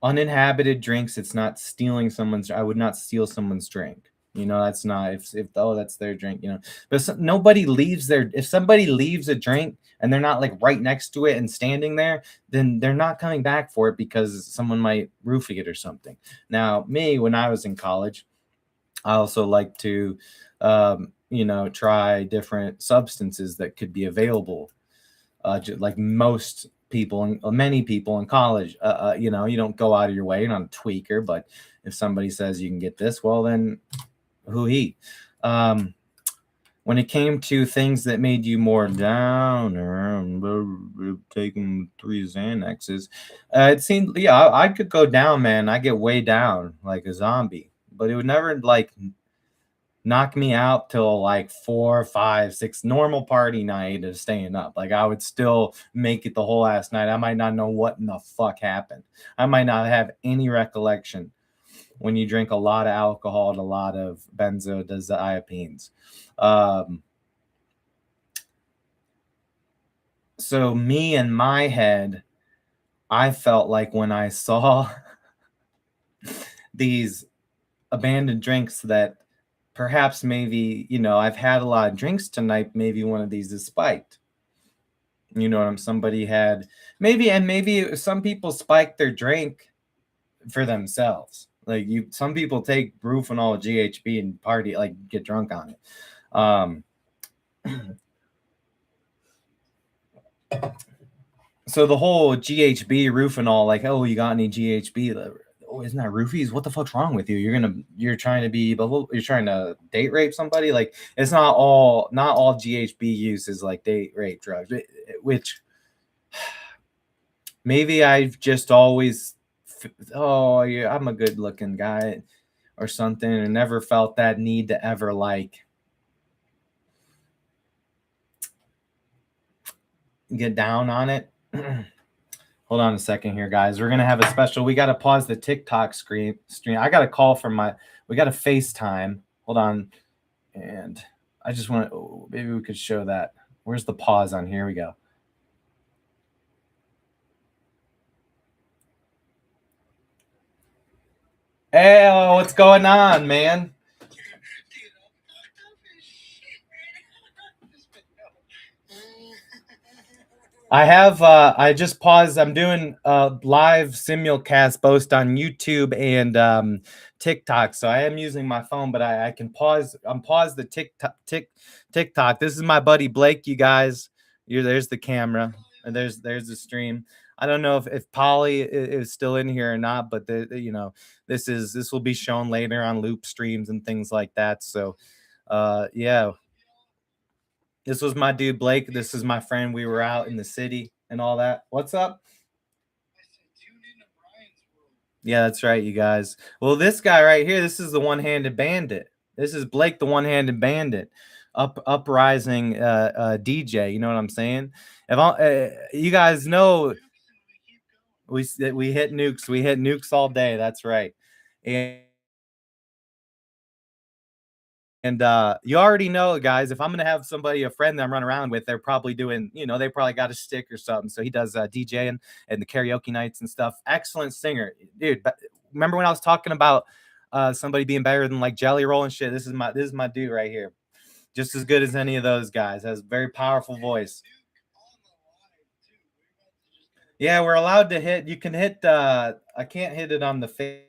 Uninhabited drinks, it's not stealing someone's. I would not steal someone's drink. That's not, if oh, that's their drink. But nobody leaves their. If somebody leaves a drink and they're not like right next to it and standing there, then they're not coming back for it because someone might roofie it or something. Now, me, when I was in college, I also like to, try different substances that could be available. Like most people and many people in college, you don't go out of your way. You're not a tweaker, but if somebody says you can get this, well, then who he? Um, when it came to things that made you more down or taking 3 Xanaxes, it seemed, yeah, I could go down, man. I get way down like a zombie, but it would never like knock me out till like 4, 5, 6 normal party night of staying up. Like I would still make it the whole last night. I might not know what in the fuck happened. I might not have any recollection when you drink a lot of alcohol and a lot of benzodiazepines. So me in my head, I felt like when I saw these abandoned drinks that perhaps maybe, I've had a lot of drinks tonight. Maybe one of these is spiked. Somebody had maybe some people spike their drink for themselves. Like some people take Brufinol GHB and party, like get drunk on it. So the whole GHB Rufinol, like, oh, you got any GHB? Oh, isn't that roofies? What the fuck's wrong with you? You're trying to be, you're trying to date rape somebody. Like, it's not all GHB use is like date rape drugs, which maybe I've just always, oh yeah, I'm a good looking guy or something, and never felt that need to ever like get down on it. Hold on a second here, guys. We're gonna have a special. We gotta pause the TikTok stream. I got a call from we got a FaceTime. Hold on, and I just want to. Oh, maybe we could show that. Where's the pause on? Here we go. Hey, what's going on, man? I just paused. I'm doing a live simulcast both on YouTube and TikTok. So I am using my phone, but I can pause. Pause the TikTok. This is my buddy Blake, you guys. There's the camera. And there's the stream. I don't know if Polly is still in here or not, but this will be shown later on loop streams and things like that. So yeah. This was my dude Blake. This is my friend. We were out in the city and all that. What's up? Yeah, that's right, you guys. Well, this guy right here, this is the one-handed bandit. This is Blake, the one-handed bandit, uprising DJ. You know what I'm saying? If you guys know, we hit nukes. We hit nukes all day. That's right. And you already know, guys, if I'm gonna have somebody, a friend that I'm running around with, they're probably doing, they probably got a stick or something. So he does DJing and the karaoke nights and stuff. Excellent singer, dude. But remember when I was talking about somebody being better than like Jelly Roll and shit? This is my dude right here. Just as good as any of those guys. Has a very powerful voice. Yeah, we're allowed to hit. You can hit. I can't hit it on the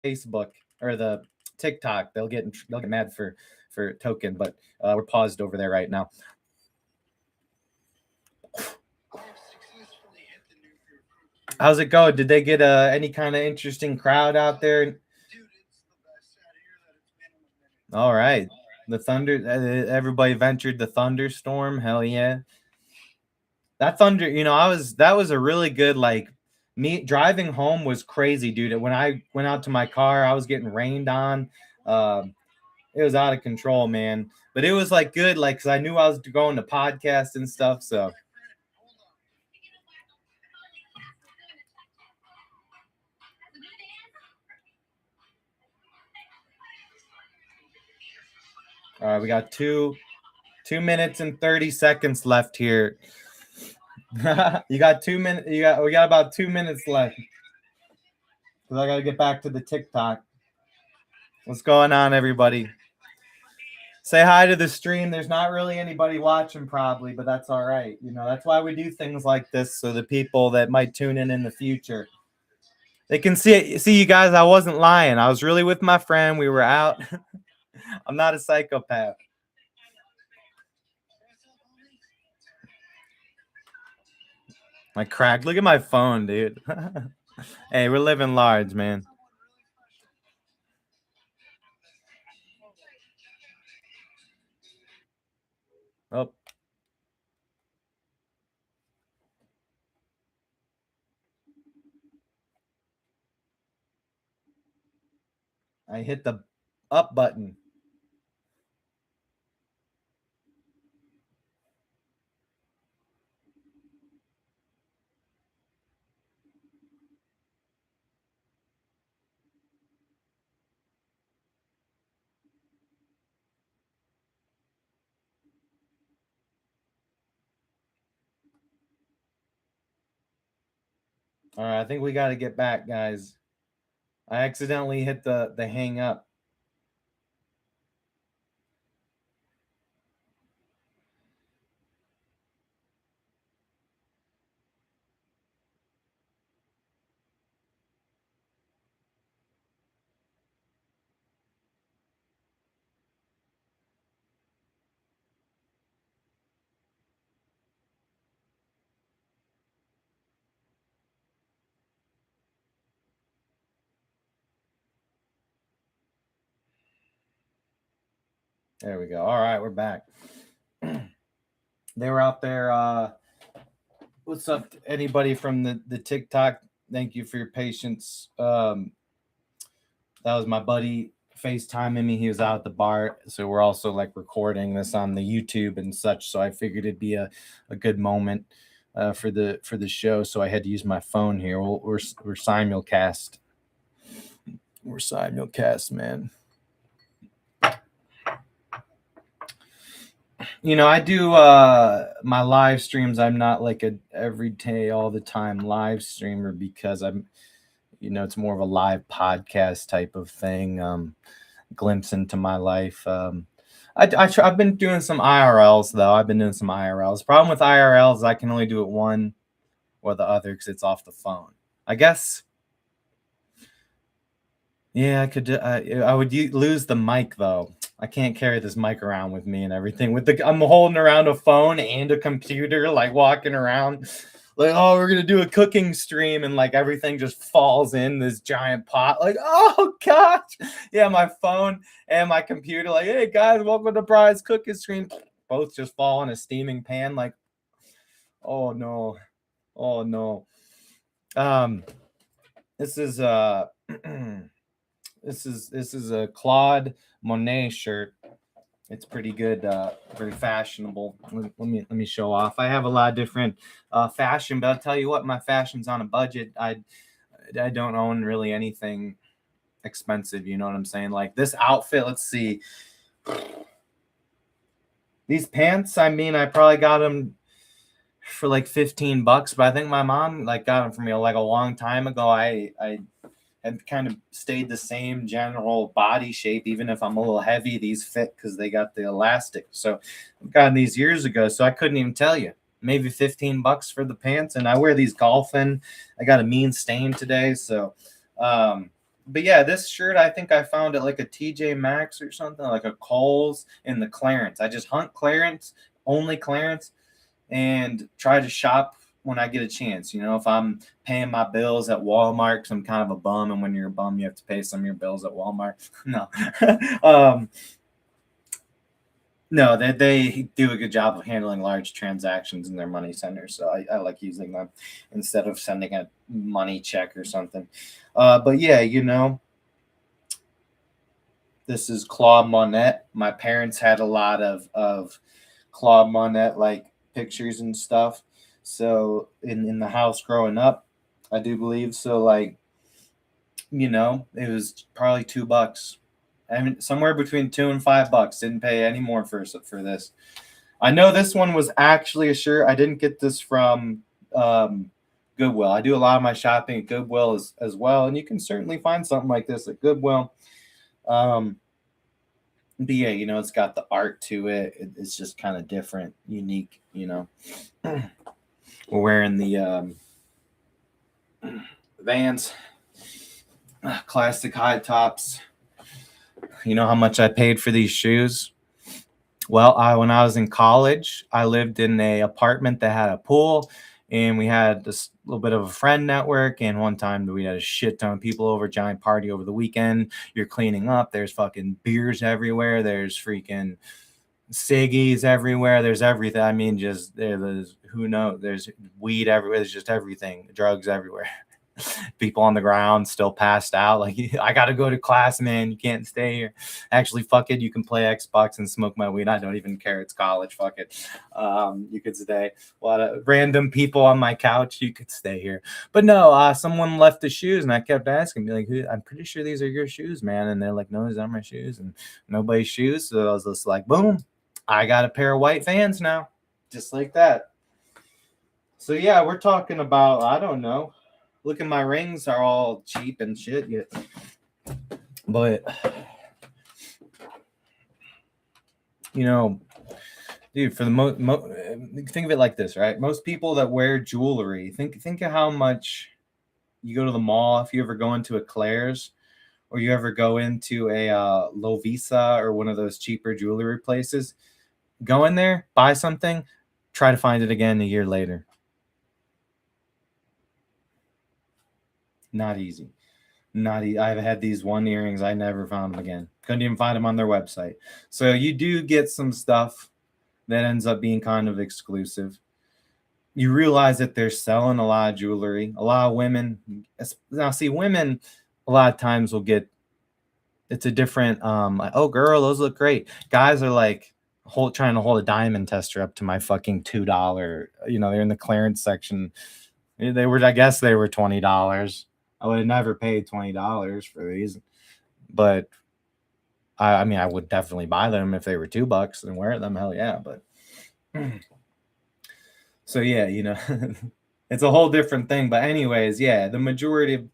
Facebook or the TikTok. They'll get mad for token, but we're paused over there right now. How's it go? Did they get any kind of interesting crowd out there? All right, the thunder. Everybody ventured the thunderstorm. Hell yeah! That thunder. That was a really good like. Me driving home was crazy, dude. When I went out to my car, I was getting rained on. It was out of control, man. But it was like good, like because I knew I was going to podcast and stuff. So all right, we got two. 2 minutes and 30 seconds left here. You got 2 minutes. We got about 2 minutes left. Because I got to get back to the TikTok. What's going on, everybody? Say hi to the stream. There's not really anybody watching, probably, but that's all right. You know, that's why we do things like this, so the people that might tune in the future, they can see you guys. I wasn't lying. I was really with my friend. We were out. I'm not a psychopath. My crack. Look at my phone, dude. Hey, we're living large, man. Oh. I hit the up button. All right, I think we got to get back, guys. I accidentally hit the hang up. There we go. All right, we're back. They were out there. What's up, anybody from the TikTok? Thank you for your patience. That was my buddy FaceTiming me. He was out at the bar, so we're also like recording this on the YouTube and such. So I figured it'd be a good moment for the show. So I had to use my phone here. We're simulcast. We're simulcast, man. You know, I do my live streams. I'm not like a every day all the time live streamer because I'm, you know, it's more of a live podcast type of thing, glimpse into my life. I've been doing some IRLs though. I've been doing some IRLs. Problem with IRLs, I can only do it one or the other because it's off the phone. I guess. Yeah, I could. I would lose the mic though. I can't carry this mic around with me and everything. I'm holding around a phone and a computer, like walking around, like, oh, we're gonna do a cooking stream, and like everything just falls in this giant pot. Like, oh gosh, yeah, my phone and my computer, like, hey guys, welcome to Bride's cooking stream. Both just fall in a steaming pan. Like, oh no, oh no. This is This is a Claude Monet shirt. It's pretty good, very fashionable. Let me show off. I have a lot of different fashion, but I'll tell you what, my fashion's on a budget. I don't own really anything expensive. You know what I'm saying? Like this outfit. Let's see. These pants. I mean, I probably got them for like $15, but I think my mom like got them for me like a long time ago. I and kind of stayed the same general body shape, even if I'm a little heavy. These fit because they got the elastic. So I've gotten these years ago, so I couldn't even tell you. Maybe $15 for the pants, and I wear these golfing. I got a mean stain today, so. But yeah, this shirt I think I found at like a TJ Maxx or something, like a Kohl's in the clearance. I just hunt clearance, only clearance, and try to shop when I get a chance. You know, if I'm paying my bills at Walmart, because I'm kind of a bum, and when you're a bum, you have to pay some of your bills at Walmart. No, no, they do a good job of handling large transactions in their money centers. So I like using them instead of sending a money check or something. But yeah, you know, this is Claude Monet. My parents had a lot of Claude Monet like pictures and stuff. So in the house growing up, I do believe so. Like, you know, it was probably $2. I mean, somewhere between $2 and $5. Didn't pay any more for this. I know this one was actually a shirt. I didn't get this from Goodwill. I do a lot of my shopping at Goodwill as well, and you can certainly find something like this at Goodwill. But yeah, it's got the art to it. It's just kind of different, unique. We're wearing the Vans classic high tops. You know how much I paid for these shoes? Well, when I was in college, I lived in a apartment that had a pool, and we had this little bit of a friend network. And one time we had a shit ton of people over, giant party over the weekend. You're cleaning up. There's fucking beers everywhere. There's freaking ciggies everywhere. There's everything. I mean, just there's who knows. There's weed everywhere. There's just everything. Drugs everywhere. People on the ground still passed out. Like, I gotta go to class, man. You can't stay here. Actually, fuck it. You can play Xbox and smoke my weed. I don't even care. It's college. Fuck it. You could stay. A lot of random people on my couch. You could stay here. But no, someone left the shoes, and I kept asking me, like, I'm pretty sure these are your shoes, man. And they're like, no, these aren't my shoes, and nobody's shoes. So I was just like, boom, I got a pair of white Vans now, just like that. So yeah, we're talking about, I don't know. Look at my rings are all cheap and shit. Yeah. But, dude, for the think of it like this, right? Most people that wear jewelry, think of how much you go to the mall. If you ever go into a Claire's, or you ever go into a Lovisa or one of those cheaper jewelry places, go in there, buy something, try to find it again a year later. Not easy. I've had these one earrings. I never found them again. Couldn't even find them on their website. So you do get some stuff that ends up being kind of exclusive. You realize that they're selling a lot of jewelry. A lot of women. Now, see, women a lot of times will get, it's a different, like, oh, girl, those look great. Guys are like, trying to hold a diamond tester up to my fucking $2. They're in the clearance section. I guess they were $20. I would have never paid $20 for these, but I mean, I would definitely buy them if they were $2 and wear them. Hell yeah. But so yeah, it's a whole different thing. But anyways, yeah, the majority of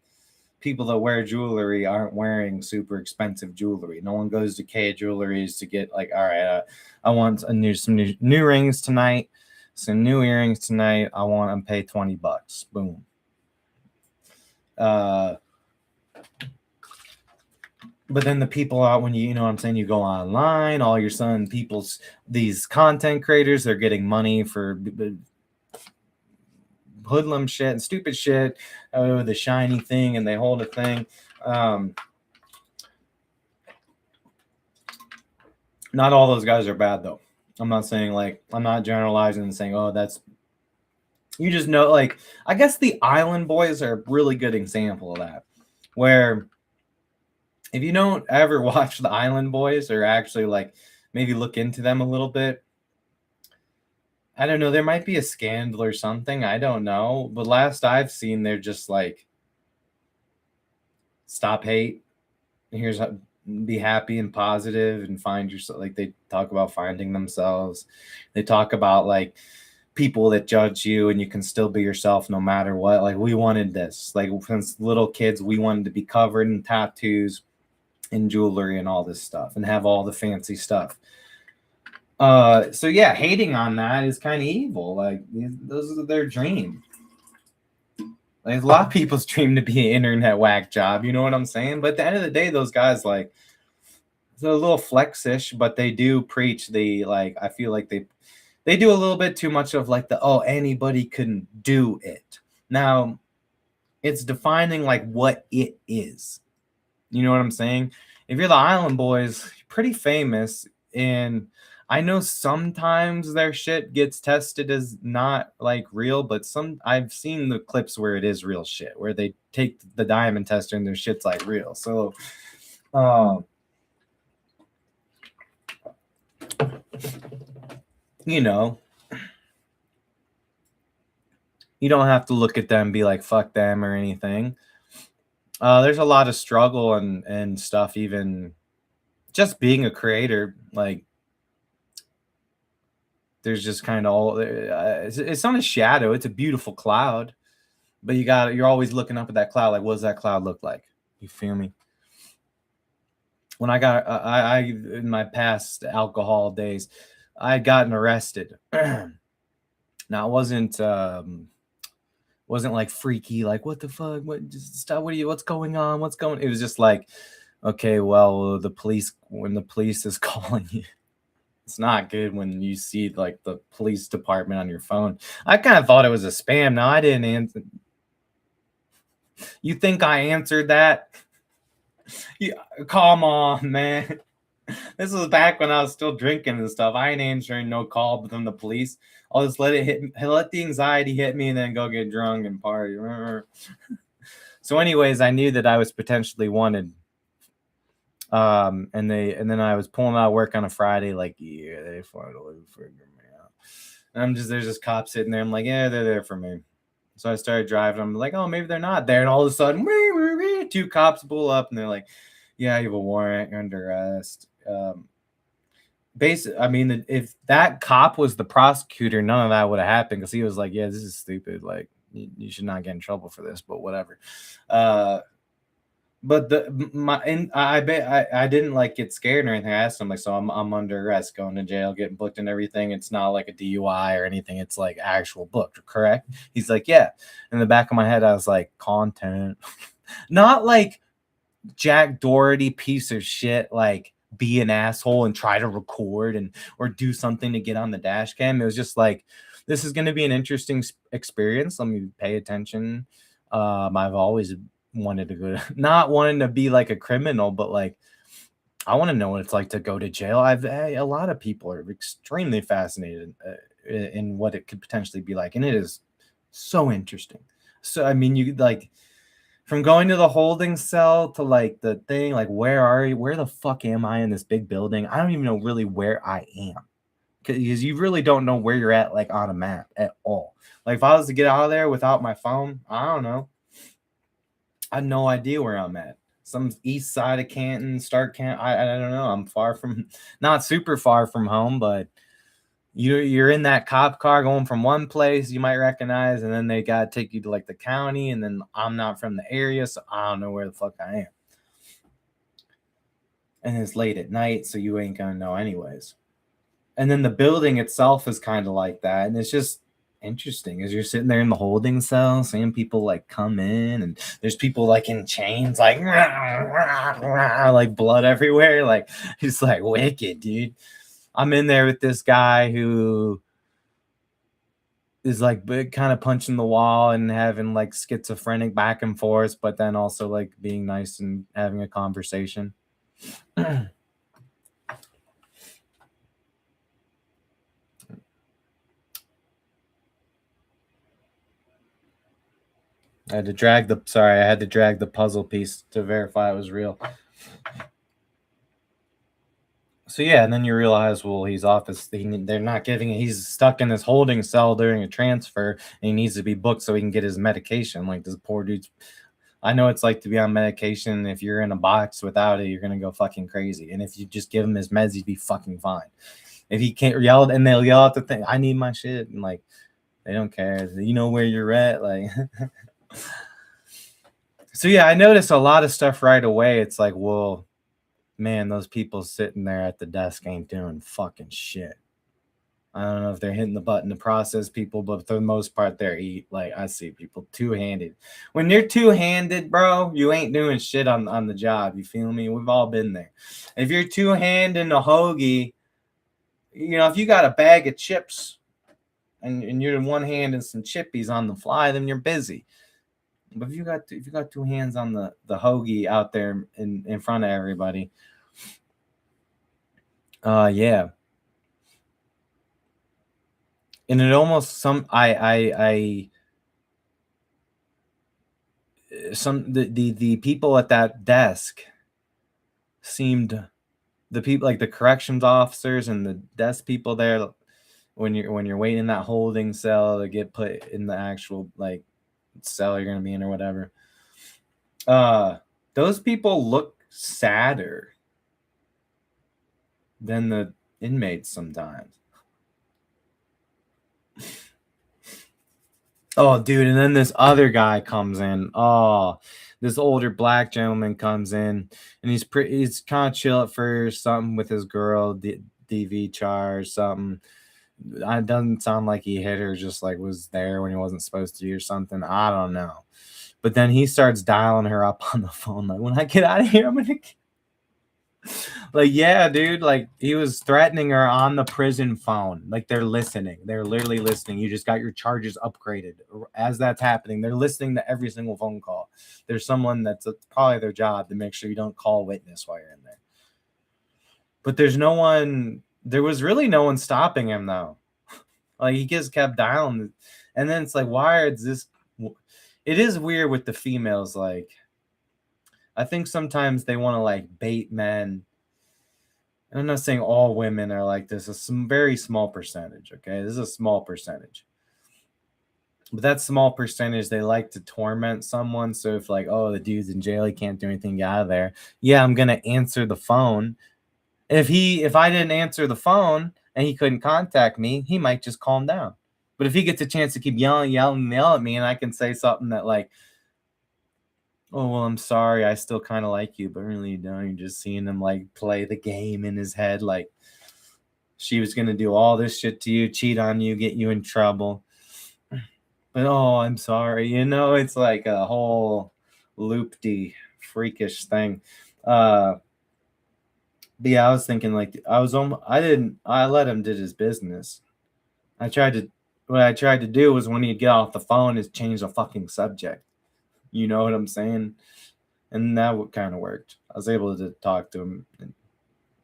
people that wear jewelry aren't wearing super expensive jewelry. No one goes to K Jewelries to get like, all right, I want some new rings tonight, some new earrings tonight. I want to pay $20. Boom. But then the people out when you know what I'm saying, you go online, all your these content creators, they're getting money for hoodlum shit and stupid shit. The shiny thing, and they hold a thing. Not all those guys are bad though. I'm not saying, like, I'm not generalizing and saying, oh, that's, you just know, like, I guess the Island Boys are a really good example of that, where if you don't ever watch the Island Boys or actually like maybe look into them a little bit, I don't know, there might be a scandal or something. I don't know. But last I've seen, they're just like, stop hate. Here's how, be happy and positive and find yourself. Like, they talk about finding themselves. They talk about like people that judge you and you can still be yourself no matter what. Like, we wanted this. Like, since little kids, we wanted to be covered in tattoos and jewelry and all this stuff and have all the fancy stuff. So yeah, hating on that is kind of evil. Like, those are their dream. Like, a lot of people's dream to be an internet whack job. You know what I'm saying? But at the end of the day, those guys, like, they're a little flexish, but they do preach the, like, I feel like they do a little bit too much of like anybody can do it. Now, it's defining like what it is. You know what I'm saying? If you're the Island Boys, you're pretty famous, and I know sometimes their shit gets tested as not like real, but I've seen the clips where it is real shit, where they take the diamond tester and their shit's like real. So, you don't have to look at them and be like, fuck them or anything. There's a lot of struggle and stuff, even just being a creator. Like, there's just kind of all it's not a shadow, it's a beautiful cloud, but you're always looking up at that cloud, like, what does that cloud look like? You feel me? When I got I in my past alcohol days, I had gotten arrested. Now it wasn't like freaky, like, what the fuck, what, just stop, what's going on, it was just like, okay, well, when the police is calling you, it's not good when you see like the police department on your phone. I kind of thought it was a spam. No, I didn't answer. You think I answered that? Yeah, come on, man. This was back when I was still drinking and stuff. I ain't answering no call from the police. I'll just let the anxiety hit me and then go get drunk and party. So anyways, I knew that I was potentially wanted. And then I was pulling out of work on a Friday, like, yeah, they finally figured me out. And there's just cops sitting there. I'm like, yeah, they're there for me. So I started driving. I'm like, oh, maybe they're not there. And all of a sudden, two cops pull up and they're like, yeah, you have a warrant, you're under arrest. I mean, if that cop was the prosecutor, none of that would have happened, because he was like, yeah, this is stupid. Like, you should not get in trouble for this, but whatever. But I bet I didn't like get scared or anything. I asked him, like, so I'm under arrest, going to jail, getting booked and everything. It's not like a DUI or anything. It's like actual booked, correct? He's like, yeah. In the back of my head, I was like, content, not like Jack Doherty piece of shit, like be an asshole and try to record or do something to get on the dash cam. It was just like, this is going to be an interesting experience. Let me pay attention. I've always wanted to go to, not wanting to be like a criminal, but like, I want to know what it's like to go to jail. A lot of people are extremely fascinated in what it could potentially be like, and it is so interesting. So I mean, you like, from going to the holding cell to like the thing, like, where the fuck am I in this big building? I don't even know really where I am, because you really don't know where you're at, like, on a map at all. Like, if I was to get out of there without my phone, I don't know. I have no idea where I'm at. Some east side of Canton, Stark Canton. I don't know. I'm not super far from home, but you're in that cop car going from one place you might recognize, and then they got to take you to like the county, and then I'm not from the area, so I don't know where the fuck I am. And it's late at night, so you ain't gonna know anyways. And then the building itself is kind of like that, and it's just interesting as you're sitting there in the holding cell, seeing people like come in, and there's people like in chains, like like blood everywhere, like it's like wicked, dude. I'm in there with this guy who is like kind of punching the wall and having like schizophrenic back and forth, but then also like being nice and having a conversation. I had to drag the puzzle piece to verify it was real. So yeah, and then you realize, well, he's they're not giving it. He's stuck in this holding cell during a transfer, and he needs to be booked so he can get his medication. Like, this poor dude's. I know it's like to be on medication. If you're in a box without it, you're gonna go fucking crazy. And if you just give him his meds, he'd be fucking fine. If he can't yell, and they'll yell at the thing, I need my shit, and like, they don't care. You know where you're at, like. So yeah, I noticed a lot of stuff right away. It's like, well, man, those people sitting there at the desk ain't doing fucking shit. I don't know if they're hitting the button to process people, but for the most part, like, I see people two-handed. When you're two-handed, bro, you ain't doing shit on the job. You feel me? We've all been there. If you're two-handing a hoagie, if you got a bag of chips and you're in one hand and some chippies on the fly, then you're busy. But if you got two hands on the hoagie out there in front of everybody, yeah. And it almost the people at that desk seemed, the people like the corrections officers and the desk people there, when you're waiting in that holding cell to get put in the actual like cell you're gonna be in or whatever, those people look sadder than the inmates sometimes. Oh, dude, and then this other guy comes in. Oh, this older black gentleman comes in, and he's kind of chill at first, something with his girl, DV charge, something. It doesn't sound like he hit her, just like was there when he wasn't supposed to or something. I don't know. But then he starts dialing her up on the phone, like, when I get out of here, I'm gonna like, yeah, dude, like he was threatening her on the prison phone. Like they're listening. They're literally listening. You just got your charges upgraded. As that's happening, they're listening to every single phone call. There's someone that's probably their job to make sure you don't call a witness while you're in there. But there's no one, there was really no one stopping him though. Like he just kept dialing. And then it's like, why is this? It is weird with the females. Like, I think sometimes they want to like bait men. And I'm not saying all women are like this. It's a very small percentage. Okay, this is a small percentage. But that small percentage, they like to torment someone. So if like, oh, the dude's in jail, he can't do anything, get out of there. Yeah, I'm gonna answer the phone. If I didn't answer the phone and he couldn't contact me, he might just calm down. But if he gets a chance to keep yelling at me, and I can say something that like, oh, well, I'm sorry, I still kind of like you, but really you don't. You're just seeing him like play the game in his head, like she was gonna do all this shit to you, cheat on you, get you in trouble. But oh, I'm sorry. It's like a whole loopy freakish thing. But yeah, I was thinking like I let him did his business. What I tried to do was when he'd get off the phone is change the fucking subject. You know what I'm saying? And that kind of worked. I was able to talk to him, and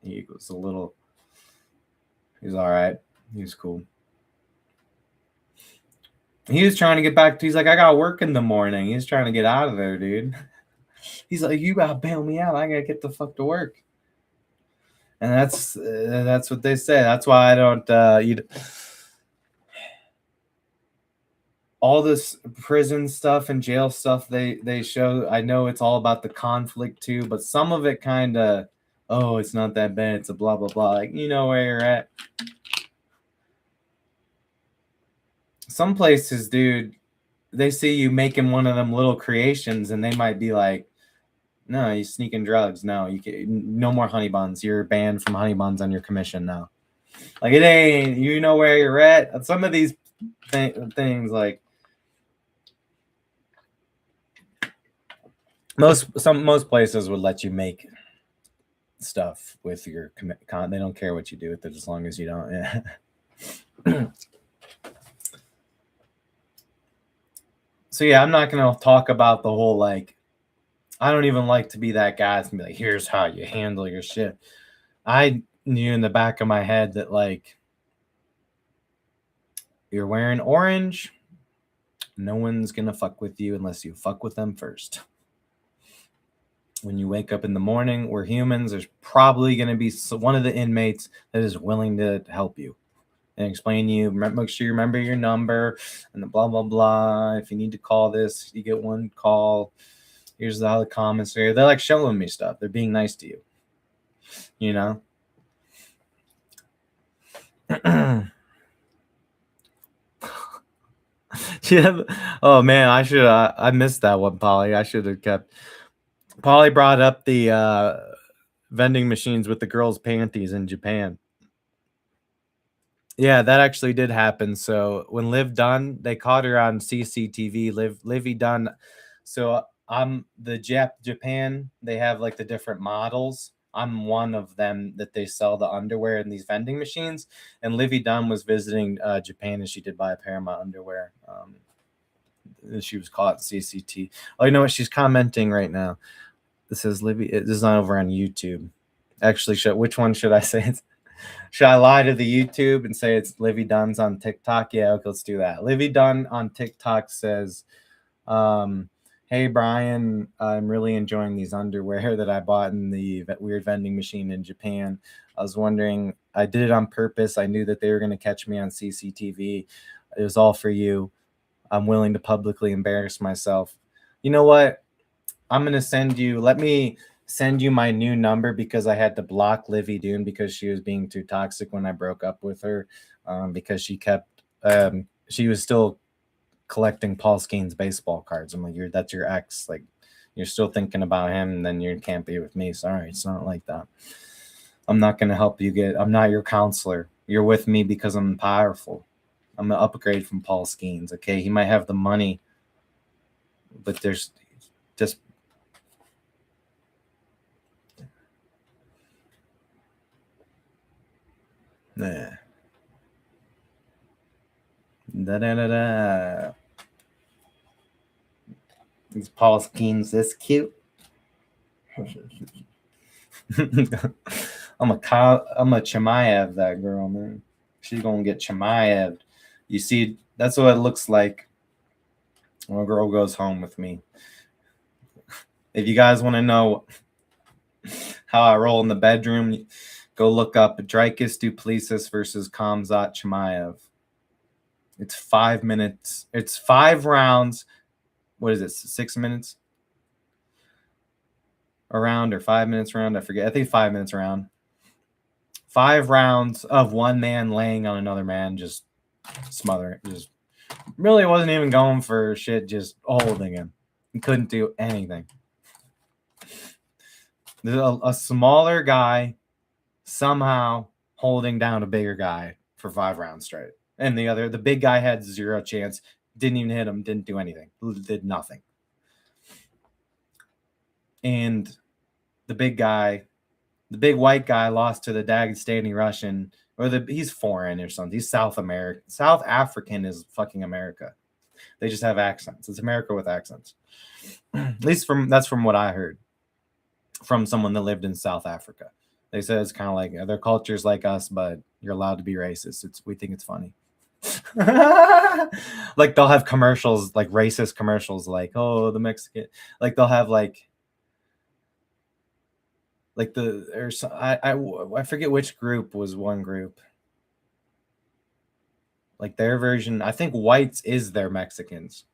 he was all right. He was cool. He was trying to get back to, he's like, I got work in the morning. He's trying to get out of there, dude. He's like, you gotta bail me out. I gotta get the fuck to work. And that's what they say. That's why I don't all this prison stuff and jail stuff they show. I know it's all about the conflict too, but some of it kind of, oh, it's not that bad, it's a blah blah blah, like, you know where you're at. Some places, dude, they see you making one of them little creations and they might be like, no, you sneaking drugs, no, you can, no more honey buns, you're banned from honey buns on your commission now. Like, it ain't, you know where you're at. Some of these things, like, most places would let you make stuff with your they don't care what you do with it as long as you don't. Yeah. So yeah, I'm not gonna talk about the whole, like, I don't even like to be that guy to be like, here's how you handle your shit. I knew in the back of my head that, like, you're wearing orange, no one's gonna fuck with you unless you fuck with them first. When you wake up in the morning, we're humans. There's probably going to be one of the inmates that is willing to help you and explain to you. Make sure you remember your number and the blah, blah, blah. If you need to call this, you get one call. Here's how the comments are. They're like showing me stuff. They're being nice to you, you know? Yeah. Oh, man, I missed that one, Polly. I should have kept. Polly brought up the vending machines with the girls' panties in Japan. Yeah, that actually did happen. So when Liv Dunn, they caught her on CCTV. Livy Dunn. So I'm the Japan. They have like the different models. I'm one of them that they sell the underwear in these vending machines. And Livy Dunn was visiting Japan, and she did buy a pair of my underwear. She was caught CCTV. Oh, you know what? She's commenting right now. This says Livy. This is not over on YouTube. Actually, which one should I say? Should I lie to the YouTube and say it's Livy Dunn's on TikTok? Yeah, okay, let's do that. Livy Dunn on TikTok says, hey, Brian, I'm really enjoying these underwear that I bought in the weird vending machine in Japan. I was wondering, I did it on purpose. I knew that they were going to catch me on CCTV. It was all for you. I'm willing to publicly embarrass myself. You know what? I'm going to let me send you my new number because I had to block Livy Dune because she was being too toxic when I broke up with her, because she was still collecting Paul Skeens baseball cards. I'm like, that's your ex. Like, you're still thinking about him, and then you can't be with me. Sorry, it's not like that. I'm not going to help you I'm not your counselor. You're with me because I'm powerful. I'm an upgrade from Paul Skeens. Okay, he might have the money, but there's just nah. Da. Is Paul Skeens this cute? I'm a Chimaev that girl, man. She's gonna get Chimaev. You see, that's what it looks like when a girl goes home with me. If you guys want to know how I roll in the bedroom, go look up Dricus Duplessis versus Khamzat Chimaev. It's 5 minutes. It's 5 rounds. What is it? 6 minutes around or 5 minutes around? I forget. I think 5 minutes around. 5 rounds of one man laying on another man, just smothering. Just really wasn't even going for shit, just holding him. He couldn't do anything. There's a smaller guy somehow holding down a bigger guy for 5 rounds straight. And the big guy had 0 chance. Didn't even hit him. Didn't do anything. Did nothing. And the big white guy lost to the Dagestani Russian, or he's foreign or something. He's South American. South African is fucking America. They just have accents. It's America with accents. At least that's from what I heard from someone that lived in South Africa. They said it's kind of like their culture's like us, but you're allowed to be racist. We think it's funny. Like they'll have commercials, like racist commercials, like, oh, the Mexican, like they'll have I forget which group was one group. Like their version, I think whites is their Mexicans.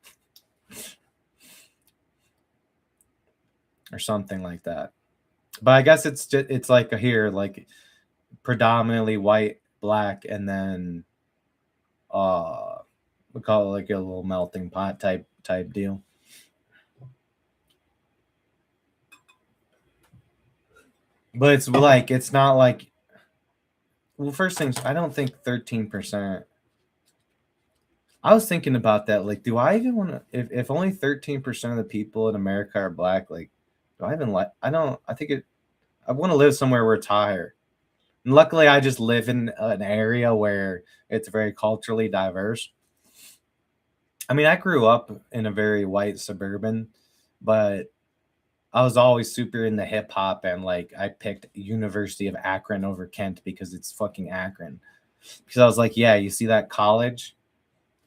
Or something like that. But I guess it's like here, like predominantly white, black, and then we call it like a little melting pot type deal. But it's not like, well, first things, I don't think 13%. I was thinking about that. Like, do I even want to, if only 13% of the people in America are black, like, do I even like, I want to live somewhere where it's higher. And luckily, I just live in an area where it's very culturally diverse. I mean, I grew up in a very white suburban, but I was always super into hip hop, and like I picked University of Akron over Kent because it's fucking Akron. Because I was like, yeah, you see that college?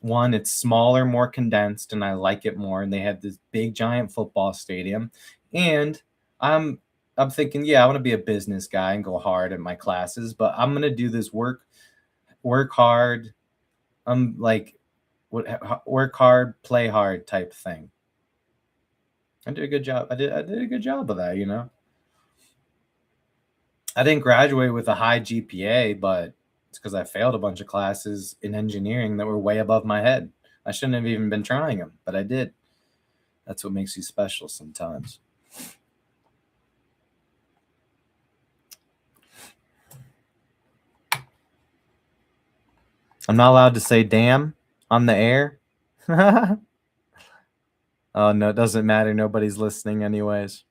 One, it's smaller, more condensed, and I like it more. And they have this big giant football stadium. And I'm thinking, yeah, I want to be a business guy and go hard at my classes, but I'm gonna do this work hard. I'm like work hard, play hard type thing. I did a good job. I did a good job of that, you know. I didn't graduate with a high GPA, but it's because I failed a bunch of classes in engineering that were way above my head. I shouldn't have even been trying them, but I did. That's what makes you special sometimes. I'm not allowed to say damn on the air. Oh, no, it doesn't matter. Nobody's listening anyways.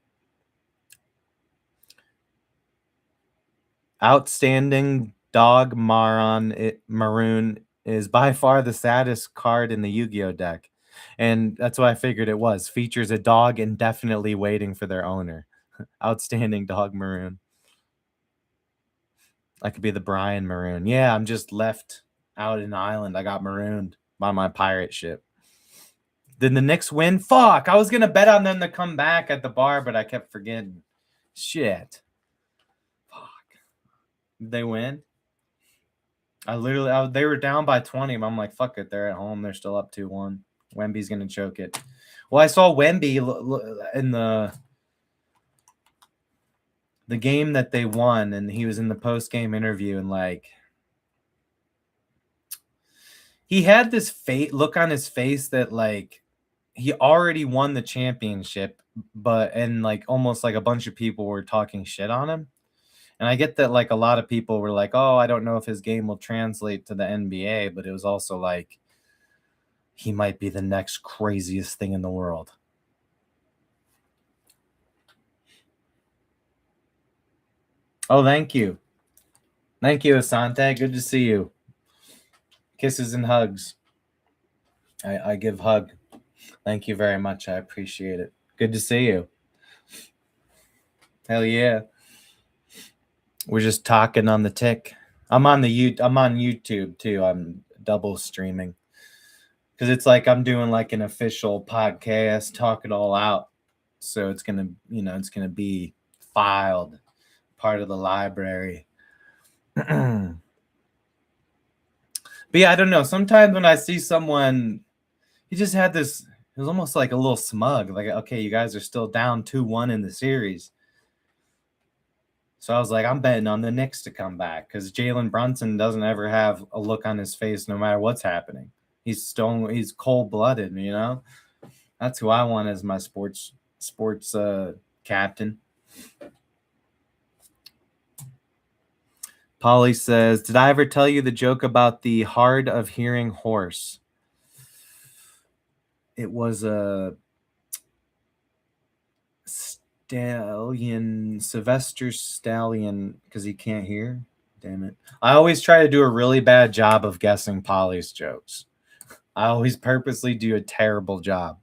Outstanding Dog Maroon is by far the saddest card in the Yu-Gi-Oh deck. And that's what I figured it was. Features a dog indefinitely waiting for their owner. Outstanding Dog Maroon. I could be the Brian Maroon. Yeah, I'm just left out in an island. I got marooned by my pirate ship. Did the Knicks win? Fuck! I was gonna bet on them to come back at the bar, but I kept forgetting. Shit. Fuck. Did they win? They were down by 20. I'm like, fuck it. They're at home. They're still up 2-1. Wemby's gonna choke it. Well, I saw Wemby in the game that they won, and he was in the post-game interview, and like he had this look on his face that like he already won the championship, but and like almost like a bunch of people were talking shit on him. And I get that like a lot of people were like, "Oh, I don't know if his game will translate to the NBA," but it was also like he might be the next craziest thing in the world. Oh, thank you. Thank you, Asante. Good to see you. Kisses and hugs. I give hug. Thank you very much. I appreciate it. Good to see you. Hell yeah. We're just talking on the tick. I'm on YouTube too. I'm double streaming. Cuz it's like I'm doing like an official podcast, talk it all out. So it's going to, it's going to be filed, part of the library. But yeah, I don't know. Sometimes when I see someone, he just had this, it was almost like a little smug. Like, okay, you guys are still down 2-1 in the series. So I was like, I'm betting on the Knicks to come back because Jalen Brunson doesn't ever have a look on his face no matter what's happening. He's cold blooded, That's who I want as my sports captain. Polly says, "Did I ever tell you the joke about the hard of hearing horse?" It was a stallion, Sylvester Stallion, because he can't hear. Damn it. I always try to do a really bad job of guessing Polly's jokes. I always purposely do a terrible job.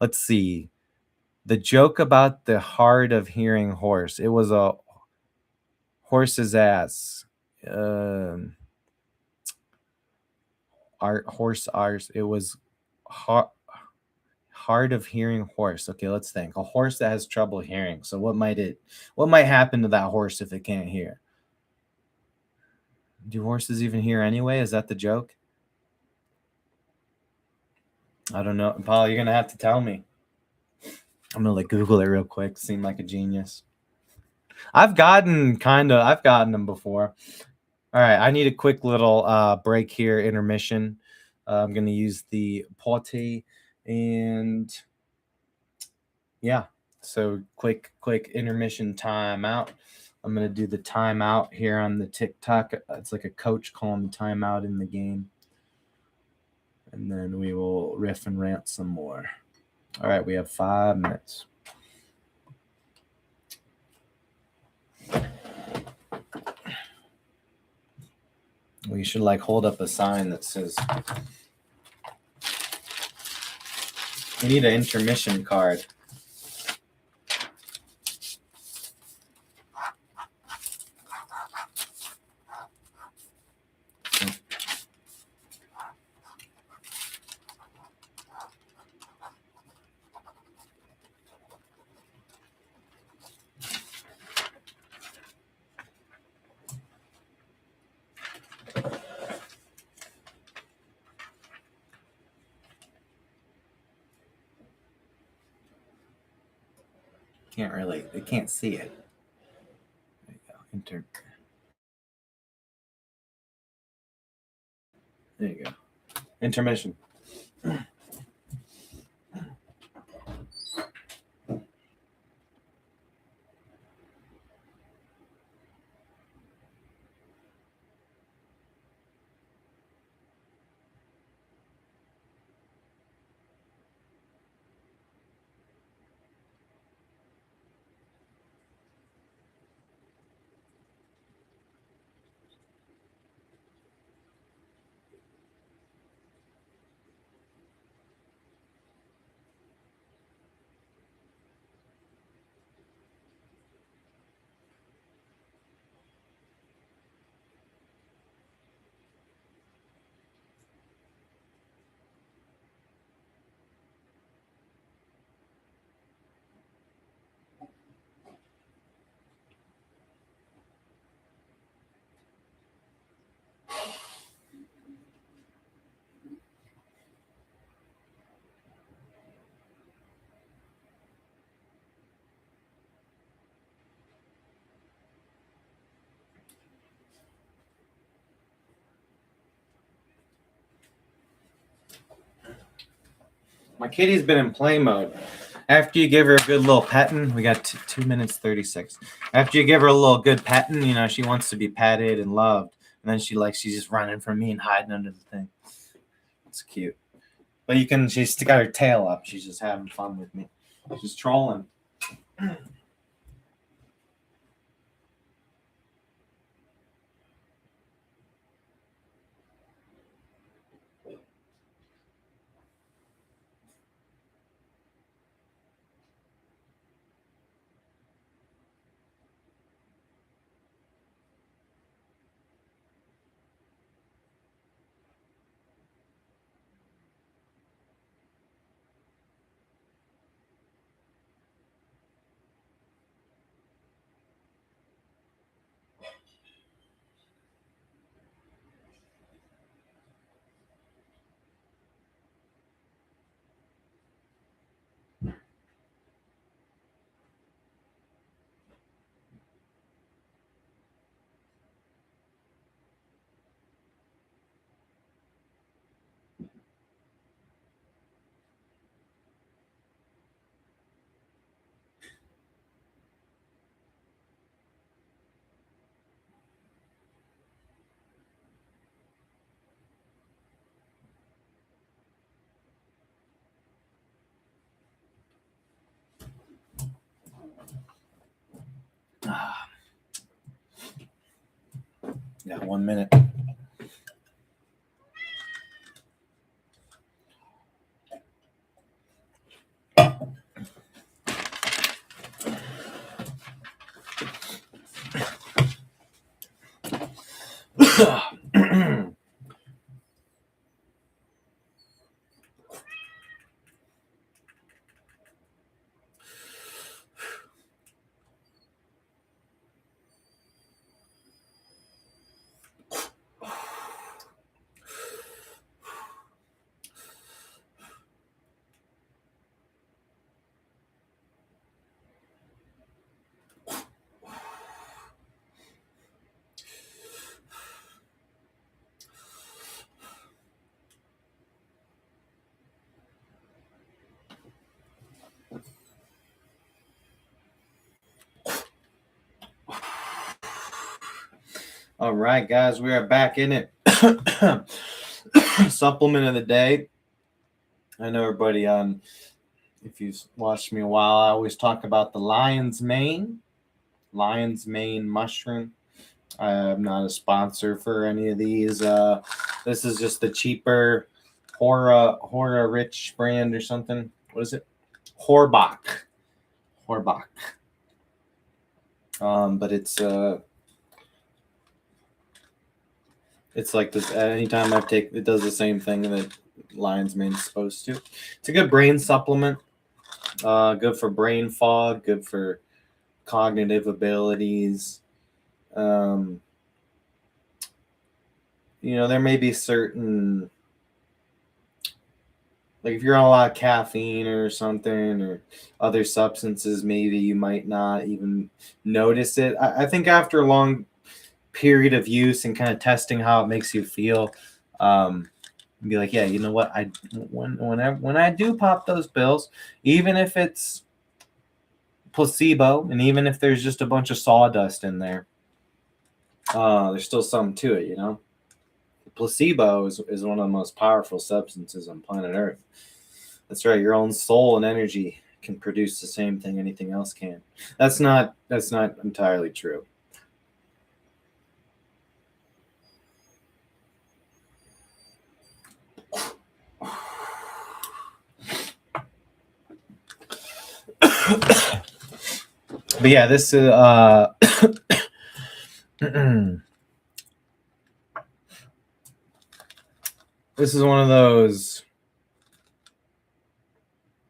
Let's see. The joke about the hard of hearing horse. It was a horse's ass. Horse arse. It was hard of hearing horse. Okay, let's think. A horse that has trouble hearing. So what might happen to that horse if it can't hear? Do horses even hear anyway? Is that the joke? I don't know. Paul, you're gonna have to tell me. I'm gonna like Google it real quick. Seem like a genius. I've gotten them before. All right, I need a quick little break here, intermission. I'm gonna use the potty, and yeah, so quick intermission timeout. I'm gonna do the timeout here on the TikTok. It's like a coach calling the timeout in the game, and then we will riff and rant some more. All right, we have 5 minutes. We should like hold up a sign that says we need an intermission card. They can't see it. There you go. There you go. Intermission. My kitty's been in play mode. After you give her a good little petting, we got 2 minutes 36. After you give her a little good petting, you know, she wants to be petted and loved. And then she's just running from me and hiding under the thing. It's cute. But she's got her tail up. She's just having fun with me. She's trolling. Yeah, 1 minute. All right, guys, we are back in it. Supplement of the day. I know everybody if you've watched me a while, I always talk about the lion's mane mushroom. I'm not a sponsor for any of these. This is just the cheaper Hora Rich brand or something. What is it? Horbach. But it's like this. Anytime I take, it does the same thing that lion's mane is supposed to. It's a good brain supplement. Good for brain fog. Good for cognitive abilities. You know, there may be certain, like if you're on a lot of caffeine or something or other substances, maybe you might not even notice it. I think after a long period of use and kind of testing how it makes you feel, be like, yeah, you know what? When I do pop those pills, even if it's placebo and even if there's just a bunch of sawdust in there, there's still something to it, you know. Placebo is one of the most powerful substances on planet Earth. That's right. Your own soul and energy can produce the same thing anything else can. That's not entirely true. But yeah, this is this is one of those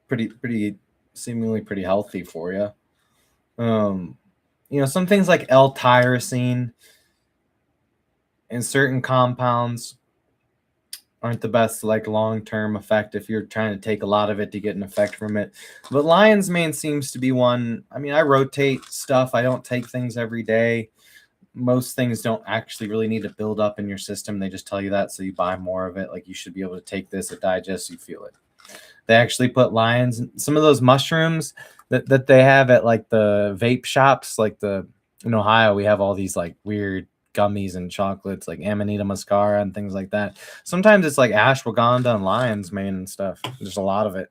pretty seemingly pretty healthy for you. You know, some things like L-tyrosine and certain compounds aren't the best like long-term effect if you're trying to take a lot of it to get an effect from it. But lion's mane seems to be one. I mean, I rotate stuff. I don't take things every day. Most things don't actually really need to build up in your system. They just tell you that, so you buy more of it. Like, you should be able to take this, it digests, you feel it. They actually put lions. Some of those mushrooms that they have at like the vape shops, like in Ohio, we have all these like weird gummies and chocolates, like Amanita muscara and things like that. Sometimes it's like ashwagandha and lion's mane and stuff. There's a lot of it.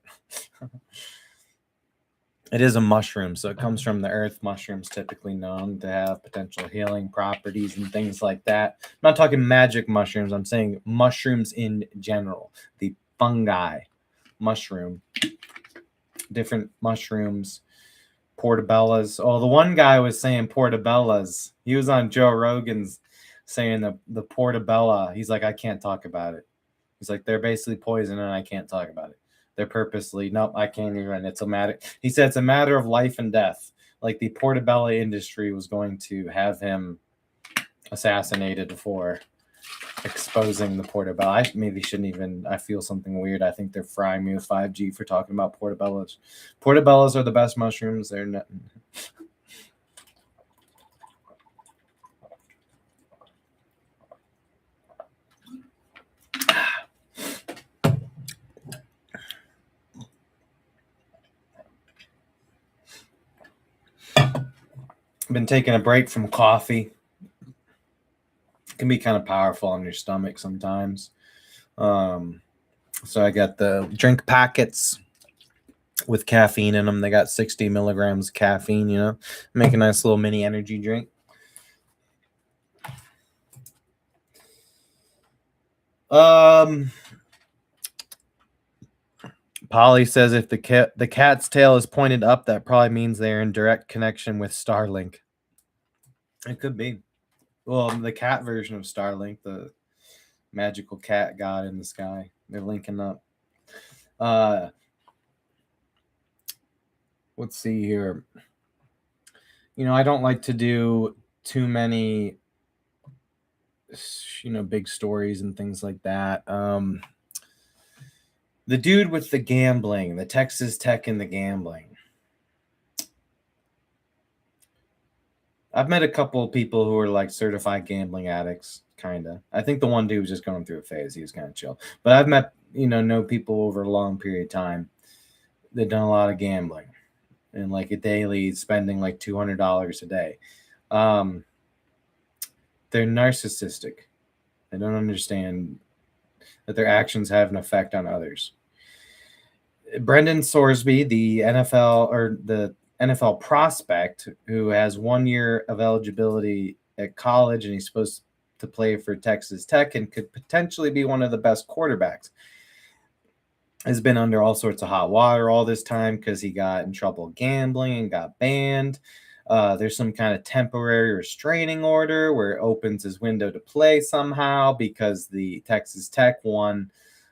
It is a mushroom, so it comes from the earth. Mushrooms typically known to have potential healing properties and things like that. I'm not talking magic mushrooms. I'm saying mushrooms in general. The fungi mushroom, different mushrooms, portobellas. Oh, the one guy was saying portobellas. He was on Joe Rogan's saying the portobello. He's like, I can't talk about it. He's like, they're basically poison and I can't talk about it. They're purposely, nope, I can't even. It's a matter. He said it's a matter of life and death. Like the portobello industry was going to have him assassinated for exposing the portobello. I maybe shouldn't even. I feel something weird. I think they're frying me with 5G for talking about portobellos. Portobellos are the best mushrooms. They're not. Been taking a break from coffee. It can be kind of powerful on your stomach sometimes. So I got the drink packets with caffeine in them. They got 60 milligrams of caffeine, you know, make a nice little mini energy drink. Polly says if the cat's tail is pointed up, that probably means they're in direct connection with Starlink. It could be. Well, the cat version of Starlink, the magical cat god in the sky, they're linking up. Let's see here. You know, I don't like to do too many, you know, big stories and things like that. The dude with the gambling, the Texas Tech and the gambling. I've met a couple of people who are like certified gambling addicts, kind of. I think the one dude was just going through a phase. He was kind of chill. But I've met, you know people over a long period of time. They've done a lot of gambling and like a daily spending like $200 a day. They're narcissistic. They don't understand that their actions have an effect on others. Brendan Sorsby, the NFL prospect who has 1 year of eligibility at college and he's supposed to play for Texas Tech and could potentially be one of the best quarterbacks, has been under all sorts of hot water all this time because he got in trouble gambling and got banned. There's some kind of temporary restraining order where it opens his window to play somehow because the Texas Tech won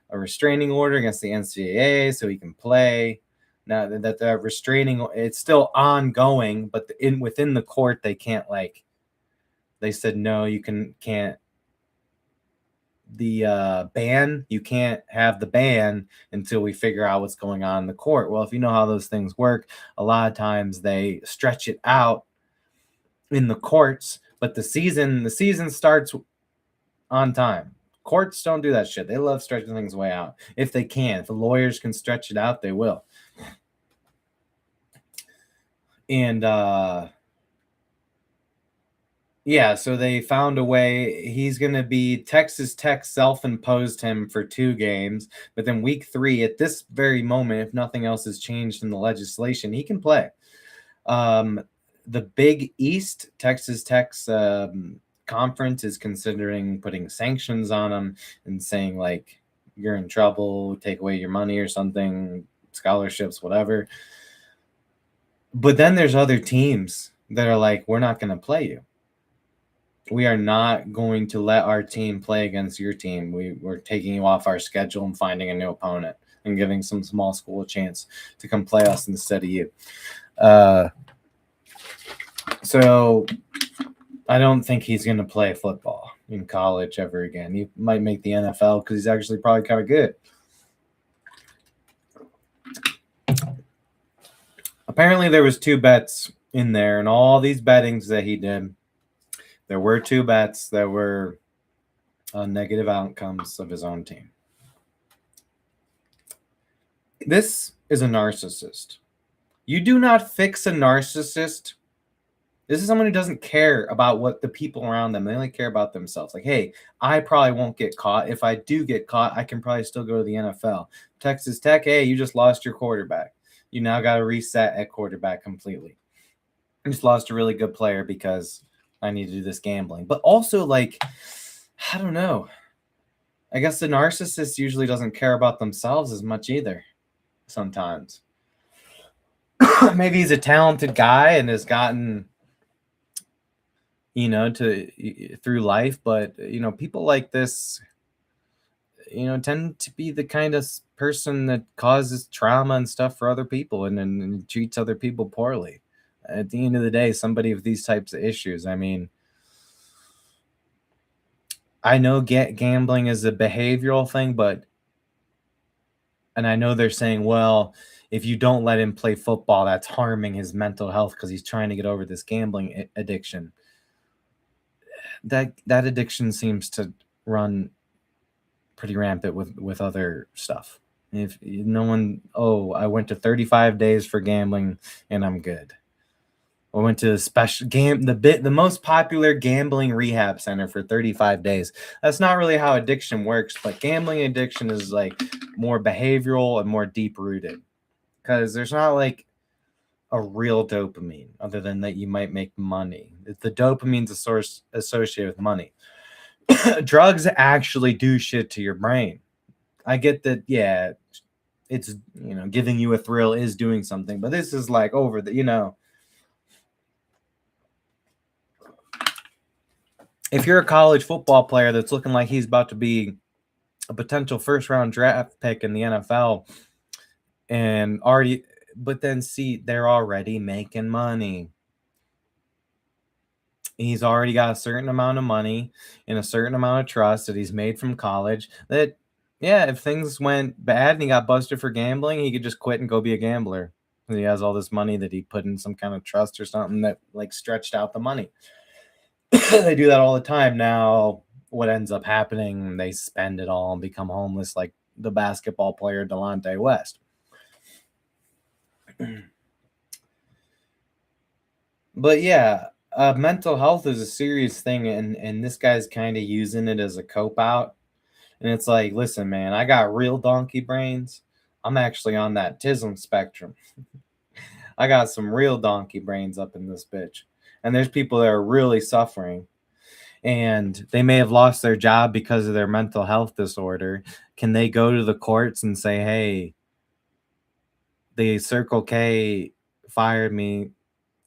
a restraining order against the NCAA so he can play. Now that the restraining, it's still ongoing, but within the court they can't they said no, you can't. The ban, you can't have the ban until we figure out what's going on in the court. Well, if you know how those things work, a lot of times they stretch it out in the courts, but the season starts on time. Courts don't do that shit. They love stretching things way out. If they can, if the lawyers can stretch it out, they will. And yeah, so they found a way. He's going to be Texas Tech self-imposed him for 2 games, but then week 3, at this very moment, if nothing else has changed in the legislation, he can play. The Big East, Texas Tech's conference is considering putting sanctions on him and saying like you're in trouble, take away your money or something, scholarships, whatever. But then there's other teams that are like, we're not going to play you. We are not going to let our team play against your team. We're taking you off our schedule and finding a new opponent and giving some small school a chance to come play us instead of you. So I don't think he's going to play football in college ever again. He might make the NFL because he's actually probably kind of good. Apparently there was 2 bets in there, and all these bettings that he did, there were 2 bets that were negative outcomes of his own team. This is a narcissist. You do not fix a narcissist. This is someone who doesn't care about what the people around them. They only care about themselves. Like, hey, I probably won't get caught. If I do get caught, I can probably still go to the NFL. Texas Tech, hey, you just lost your quarterback. You now got to reset at quarterback completely. You just lost a really good player because I need to do this gambling. But also, like, I don't know. I guess the narcissist usually doesn't care about themselves as much either. Sometimes. Maybe he's a talented guy and has gotten to through life, but people like this tend to be the kind of person that causes trauma and stuff for other people and treats other people poorly. At the end of the day, somebody with these types of issues, I mean, I know gambling is a behavioral thing, and I know they're saying, well, if you don't let him play football, that's harming his mental health because he's trying to get over this gambling addiction. That addiction seems to run pretty rampant with other stuff. If no one, oh, I went to 35 days for gambling and I'm good. I went to the most popular gambling rehab center for 35 days. That's not really how addiction works, but gambling addiction is like more behavioral and more deep rooted because there's not like a real dopamine other than that you might make money. The dopamine's a source associated with money. Drugs actually do shit to your brain. I get that, yeah, it's giving you a thrill is doing something, but this is like over the if you're a college football player that's looking like he's about to be a potential first round draft pick in the NFL and already, but then see, they're already making money. He's already got a certain amount of money and a certain amount of trust that he's made from college that, yeah, if things went bad and he got busted for gambling, he could just quit and go be a gambler. He has all this money that he put in some kind of trust or something that like stretched out the money. They do that all the time. Now, what ends up happening, they spend it all and become homeless like the basketball player Delonte West. But yeah, mental health is a serious thing, and this guy's kind of using it as a cope out. And it's like, listen, man, I got real donkey brains. I'm actually on that tism spectrum. I got some real donkey brains up in this bitch. And there's people that are really suffering. And they may have lost their job because of their mental health disorder. Can they go to the courts and say, hey, the Circle K fired me,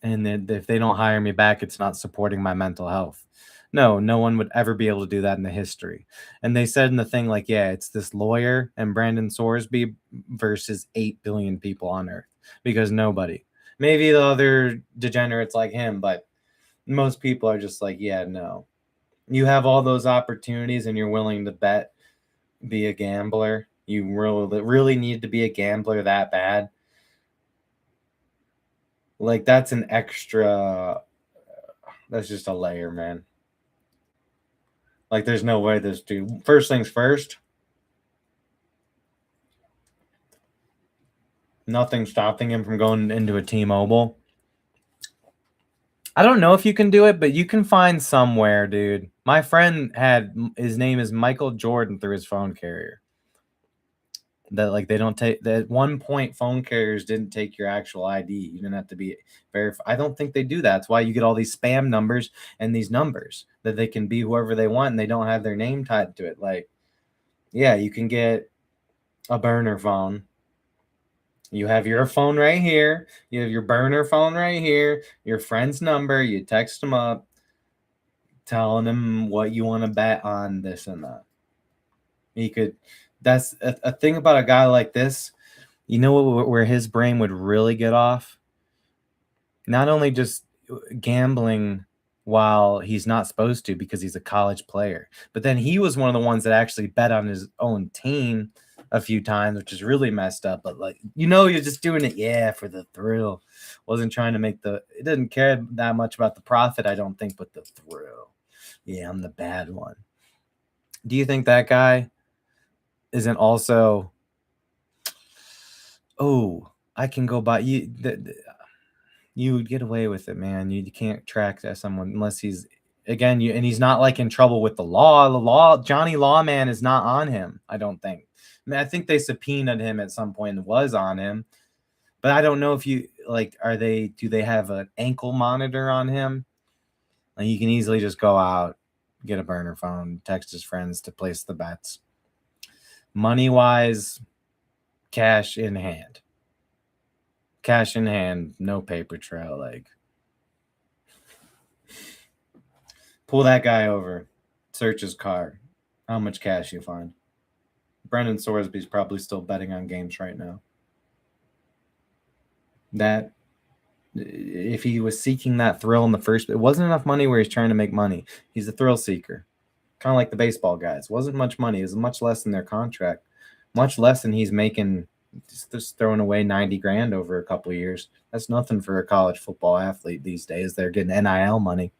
and then if they don't hire me back, it's not supporting my mental health? No, no one would ever be able to do that in the history. And they said in the thing, like, yeah, it's this lawyer and Brandon Sorsby versus 8 billion people on Earth, because nobody, maybe the other degenerates like him, but most people are just like, yeah, no. You have all those opportunities and you're willing to bet, be a gambler. You really need to be a gambler that bad. Like, that's an extra, that's just a layer, man. Like, there's no way this dude, first things first, nothing stopping him from going into a T-Mobile. I don't know if you can do it, but you can find somewhere, dude. My friend had, his name is Michael Jordan through his phone carrier. That, like, they don't take, that at one point phone carriers didn't take your actual ID. You didn't have to be verified. I don't think they do that. That's why you get all these spam numbers and these numbers that they can be whoever they want and they don't have their name tied to it. Like, yeah, you can get a burner phone. You have your phone right here. You have your burner phone right here. Your friend's number. You text them up, telling them what you want to bet on this and that. He could. That's a thing about a guy like this. You know where his brain would really get off? Not only just gambling while he's not supposed to because he's a college player, but then he was one of the ones that actually bet on his own team a few times, which is really messed up. But like, you're just doing it, yeah, for the thrill. Wasn't trying to make it didn't care that much about the profit, I don't think, but the thrill. Yeah, I'm the bad one. Do you think that guy isn't also Oh, I can go buy you. You would get away with it, man. You can't track that someone unless he's again you and he's not like in trouble with the law. The law, Johnny Lawman is not on him. I don't think. I mean, I think they subpoenaed him at some point and was on him, but I don't know if you like. Do they have an ankle monitor on him? Like he can easily just go out, get a burner phone, text his friends to place the bets. Money wise, cash in hand. Cash in hand, no paper trail. Like, pull that guy over, search his car. How much cash you find? Brendan Sorsby's probably still betting on games right now. That if he was seeking that thrill in the first, it wasn't enough money where he's trying to make money. He's a thrill seeker, kind of like the baseball guys. It wasn't much money. It was much less than their contract, much less than he's making. Just throwing away 90 grand over a couple of years. That's nothing for a college football athlete these days. They're getting NIL money.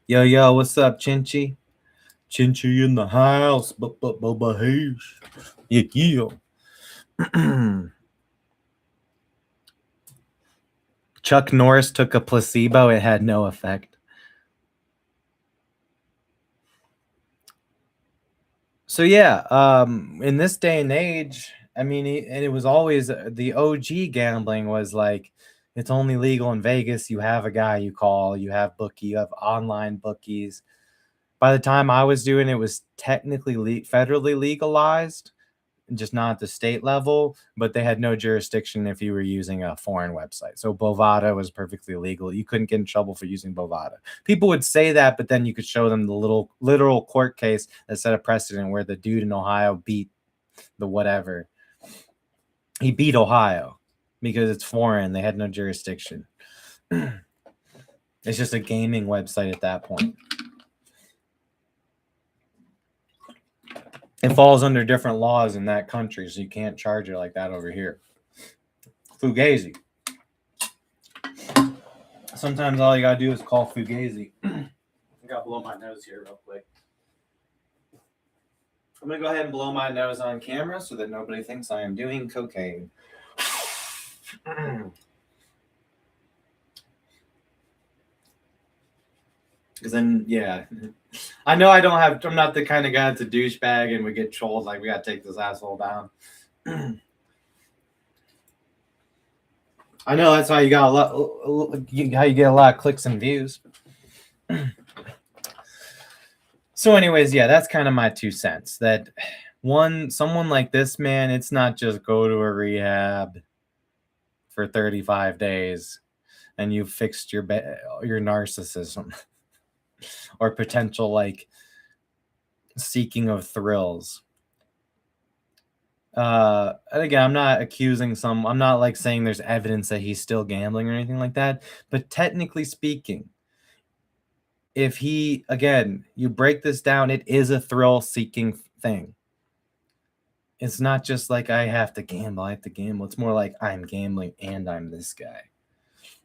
Yo, what's up, Chinchy? Chinchy in the house. Boba Yeah. Chuck Norris took a placebo. It had no effect. So yeah, in this day and age, I mean, and it was always the OG gambling was like, it's only legal in Vegas. You have a guy you call, you have you have online bookies. By the time I was doing it, was technically federally legalized, just not at the state level, but they had no jurisdiction if you were using a foreign website. So Bovada was perfectly legal. You couldn't get in trouble for using Bovada. People would say that, but then you could show them the literal court case that set a precedent where the dude in Ohio beat the whatever. He beat Ohio because it's foreign. They had no jurisdiction. It's just a gaming website at that point. It falls under different laws in that country, so you can't charge it like that over here. Fugazi. Sometimes all you gotta do is call Fugazi. I gotta blow my nose here real quick. I'm gonna go ahead and blow my nose on camera so that nobody thinks I am doing cocaine. Because then, yeah, I know I'm not the kind of guy that's a douchebag and we get trolled like we gotta take this asshole down. I know that's how you got how you get a lot of clicks and views. So, anyways, yeah, that's kind of my 2 cents. That someone like this, man, it's not just go to a rehab for 35 days and you fixed your narcissism or potential like seeking of thrills. And again, I'm not accusing I'm not like saying there's evidence that he's still gambling or anything like that, but technically speaking, if he, again, you break this down, it is a thrill seeking thing. It's not just like I have to gamble. It's more like I'm gambling and I'm this guy.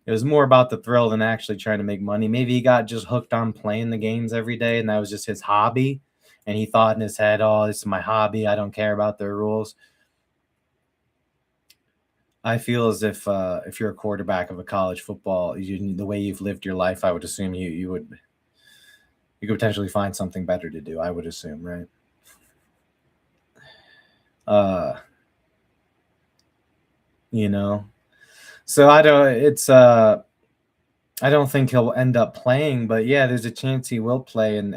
It was more about the thrill than actually trying to make money. Maybe he got just hooked on playing the games every day and that was just his hobby. And he thought in his head, oh, this is my hobby. I don't care about their rules. I feel as if you're a quarterback of a college football, the way you've lived your life, I would assume you could potentially find something better to do. I would assume, right? So I don't think he'll end up playing, but yeah, there's a chance he will play, and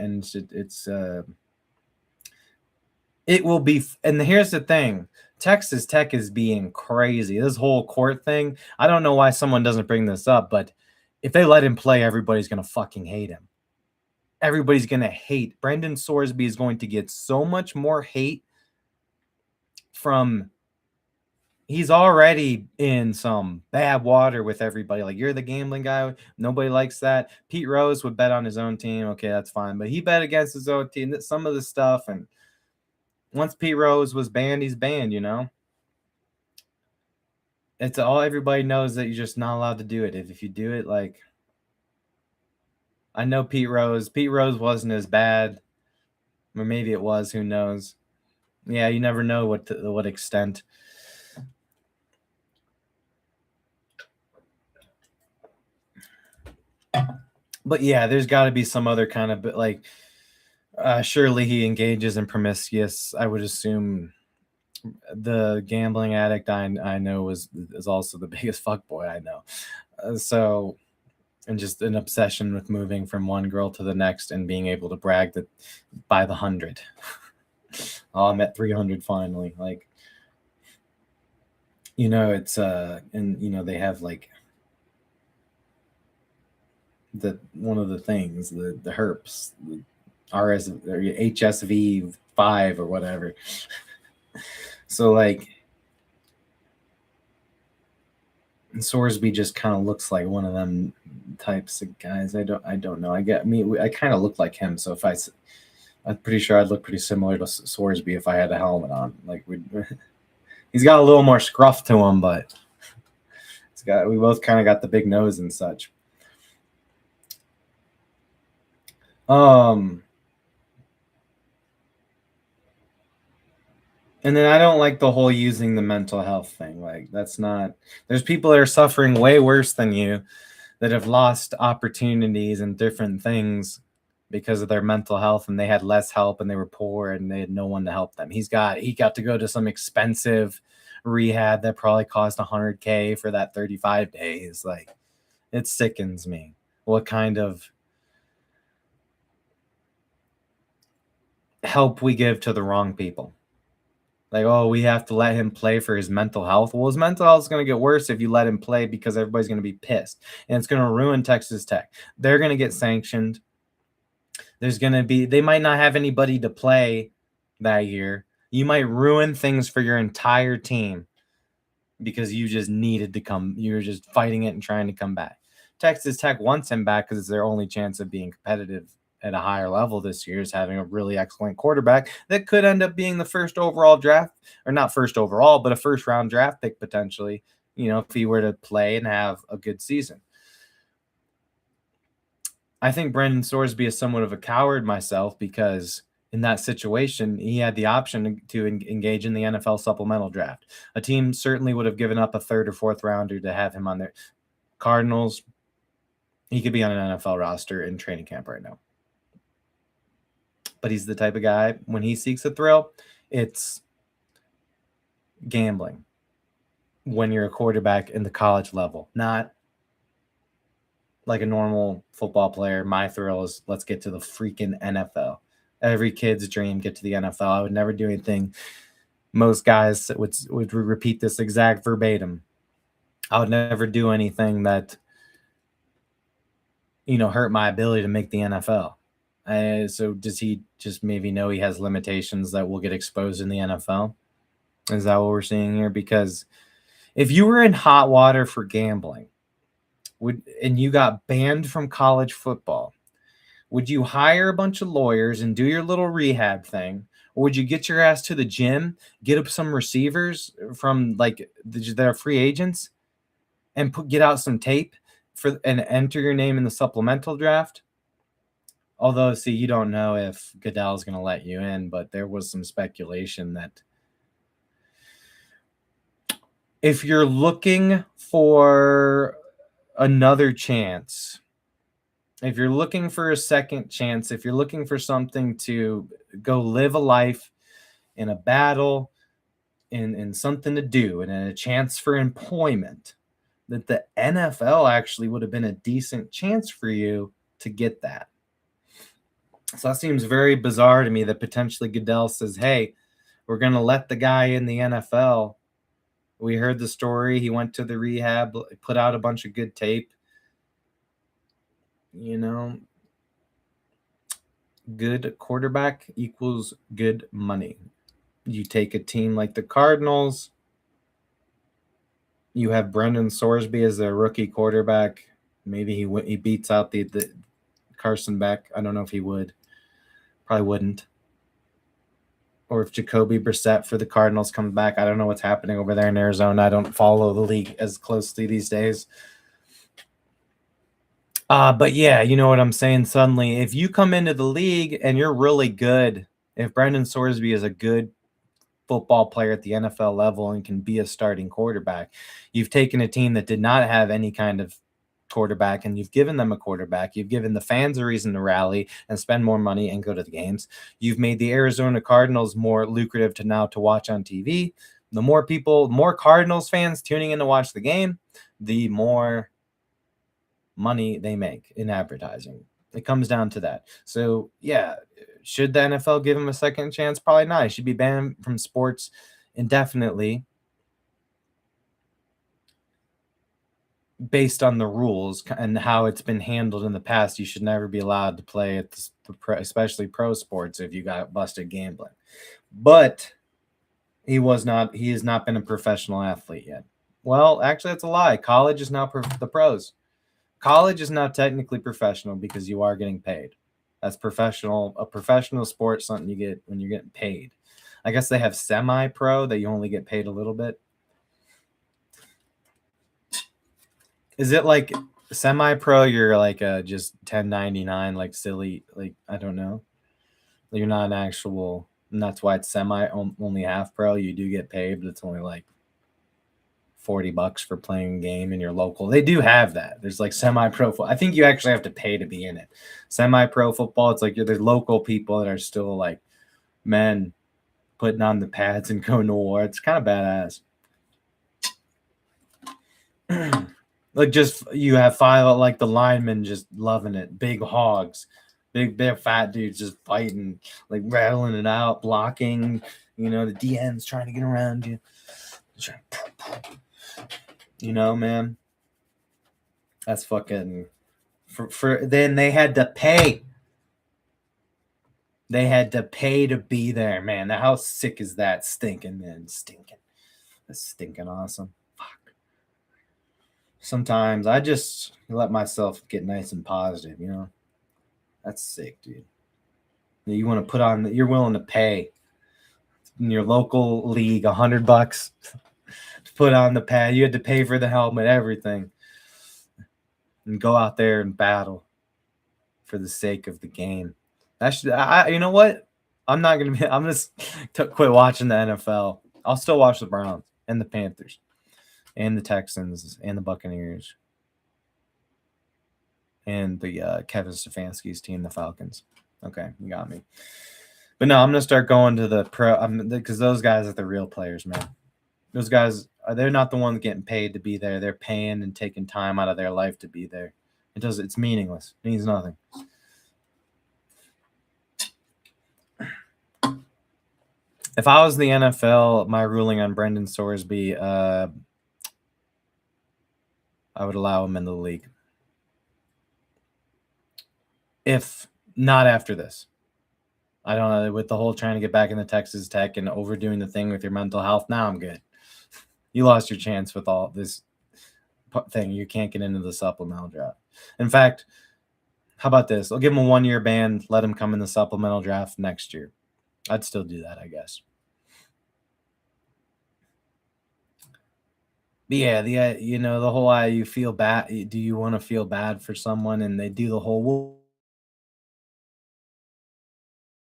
it will be. And here's the thing: Texas Tech is being crazy. This whole court thing. I don't know why someone doesn't bring this up, but if they let him play, everybody's gonna fucking hate him. Everybody's gonna hate Brendan Sorsby. Is going to get so much more hate from. He's already in some bad water with everybody. Like, you're the gambling guy. Nobody likes that. Pete Rose would bet on his own team. Okay, that's fine. But he bet against his own team. Some of the stuff. And once Pete Rose was banned, he's banned, It's all everybody knows that you're just not allowed to do it. If you do it, like, I know Pete Rose wasn't as bad. Or maybe it was. Who knows? Yeah, you never know what extent. But yeah, there's got to be some other kind of like surely he engages in promiscuous. I would assume the gambling addict I know is also the biggest fuckboy I know. So and just an obsession with moving from one girl to the next and being able to brag that by the 100. Oh, I'm at 300 finally. Like, it's and they have like the one of the things, the herps, the RS or HSV5 or whatever. So like Sorsby just kind of looks like one of them types of guys. I don't know. I kind of look like him. So I'm pretty sure I'd look pretty similar to Sorsby if I had a helmet on. Like he's got a little more scruff to him, but we both kind of got the big nose and such. And then I don't like the whole using the mental health thing. Like there's people that are suffering way worse than you that have lost opportunities and different things because of their mental health, and they had less help and they were poor and they had no one to help them. He got to go to some expensive rehab that probably cost $100K for that 35 days. Like, it sickens me. What kind of help we give to the wrong people? Like, oh, we have to let him play for his mental health. Well, his mental health is going to get worse if you let him play because everybody's going to be pissed. And it's going to ruin Texas Tech. They're going to get sanctioned. They might not have anybody to play that year. You might ruin things for your entire team because you just needed to come. You're just fighting it and trying to come back. Texas Tech wants him back because it's their only chance of being competitive at a higher level this year, is having a really excellent quarterback that could end up being the first overall draft, or not first overall, but a first round draft pick potentially, if he were to play and have a good season. I think Brendan Sorsby is somewhat of a coward myself, because in that situation, he had the option to engage in the NFL supplemental draft. A team certainly would have given up a third or fourth rounder to have him on their Cardinals. He could be on an NFL roster in training camp right now. But he's the type of guy, when he seeks a thrill, it's gambling. When you're a quarterback in the college level, not like a normal football player. My thrill is, let's get to the freaking NFL. Every kid's dream, get to the NFL. I would never do anything. Most guys would repeat this exact verbatim. I would never do anything that, hurt my ability to make the NFL. So does he just maybe know he has limitations that will get exposed in the NFL? Is that what we're seeing here? Because if you were in hot water for gambling, and you got banned from college football, would you hire a bunch of lawyers and do your little rehab thing? Or would you get your ass to the gym, get up some receivers from like that are free agents, and get out some tape and enter your name in the supplemental draft? Although, see, you don't know if Goodell's going to let you in, but there was some speculation that if you're looking for another chance, if you're looking for a second chance, if you're looking for something to go live a life in a battle, in something to do, and a chance for employment, that the NFL actually would have been a decent chance for you to get that. So that seems very bizarre to me that potentially Goodell says, hey, we're going to let the guy in the NFL. We heard the story. He went to the rehab, put out a bunch of good tape. Good quarterback equals good money. You take a team like the Cardinals. You have Brendan Sorsby as their rookie quarterback. Maybe he beats out the Carson Beck. I don't know if he would. Probably wouldn't. Or if Jacoby Brissett for the Cardinals comes back. I don't know what's happening over there in Arizona. I don't follow the league as closely these days. But yeah, you know what I'm saying? Suddenly, if you come into the league and you're really good, if Brendan Sorsby is a good football player at the NFL level and can be a starting quarterback, you've taken a team that did not have any kind of quarterback, and you've given them a quarterback. You've given the fans a reason to rally and spend more money and go to the games. You've made the Arizona Cardinals more lucrative to watch on TV. The more Cardinals fans tuning in to watch the game, the more money they make in advertising. It comes down to that. So, yeah, should the NFL give him a second chance? Probably not. He should be banned from sports indefinitely based on the rules and how it's been handled in the past. You should never be allowed to play at especially pro sports if you got busted gambling. But he has not been a professional athlete yet. Well, actually, that's a lie. College is now the pros. College is now technically professional because you are getting paid. That's professional. A professional sport, something you get when you're getting paid. I guess they have semi-pro that you only get paid a little bit. Is it like semi-pro? You're like just 1099, like silly, like I don't know. You're not an actual, and that's why it's only half pro. You do get paid, but it's only like $40 for playing a game in your local. They do have that. There's like semi-pro. I think you actually have to pay to be in it. Semi-pro football, it's like there's local people that are still like men putting on the pads and going to war. It's kind of badass. Like just you have five like the linemen just loving it. Big hogs, big fat dudes just fighting, like rattling it out, blocking. You know the DN's trying to get around you. You know, man. That's fucking. For then they had to pay. They had to pay to be there, man. How sick is that? Stinking, man. Stinking. That's stinking awesome. Fuck. Sometimes I just let myself get nice and positive, you know? That's sick, dude. You want to put on, you're willing to pay in your local league $100 to put on the pad. You had to pay for the helmet, everything. And go out there and battle for the sake of the game. You know what? I'm just quit watching the NFL. I'll still watch the Browns and the Panthers and the Texans and the Buccaneers and the Kevin Stefanski's team, the Falcons. Okay, you got me. But no, I'm gonna start going to the pro because those guys are the real players, man. Those guys they're not the ones getting paid to be there. They're paying and taking time out of their life to be there. It's meaningless. It means nothing. If I was the NFL, my ruling on Brendan Sorsby, I would allow him in the league. If not after this. I don't know, with the whole trying to get back into Texas Tech and overdoing the thing with your mental health, now I'm good. You lost your chance with all this thing. You can't get into the supplemental draft. In fact, how about this? I'll give him a 1-year ban, let him come in the supplemental draft next year. I'd still do that, I guess. But yeah, the whole you feel bad. Do you want to feel bad for someone? And they do the whole,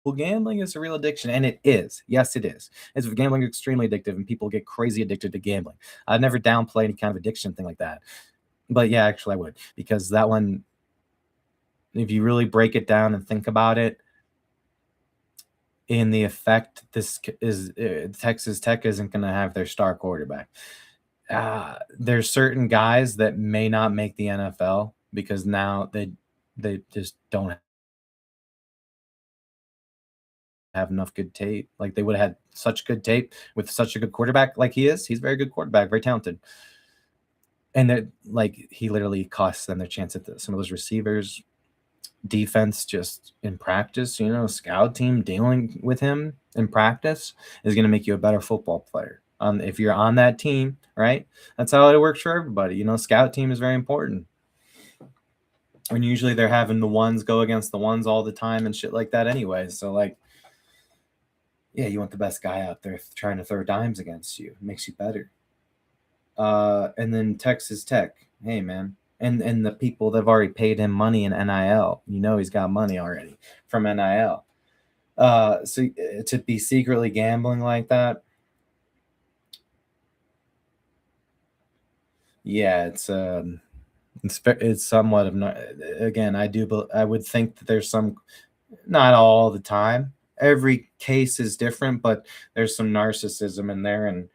well, gambling is a real addiction, and it is. Yes, it is. Gambling is extremely addictive, and people get crazy addicted to gambling. I'd never downplay any kind of addiction thing like that. But yeah, actually, I would, because that one, if you really break it down and think about it, in the effect, this is Texas Tech isn't going to have their star quarterback. There's certain guys that may not make the NFL because now they just don't have enough good tape. Like they would have had such good tape with such a good quarterback like he is. He's a very good quarterback, very talented. And he literally costs them their chance at some of those receivers. Defense just in practice, scout team dealing with him in practice is going to make you a better football player. If you're on that team, right? That's how it works for everybody. Scout team is very important. And usually they're having the ones go against the ones all the time and shit like that anyway. So yeah, you want the best guy out there trying to throw dimes against you. It makes you better. And then Texas Tech, hey man, and the people that have already paid him money in NIL, he's got money already from NIL. So to be secretly gambling like that, yeah, it's It's somewhat of again. I would think that there's some, not all the time. Every case is different, but there's some narcissism in there, and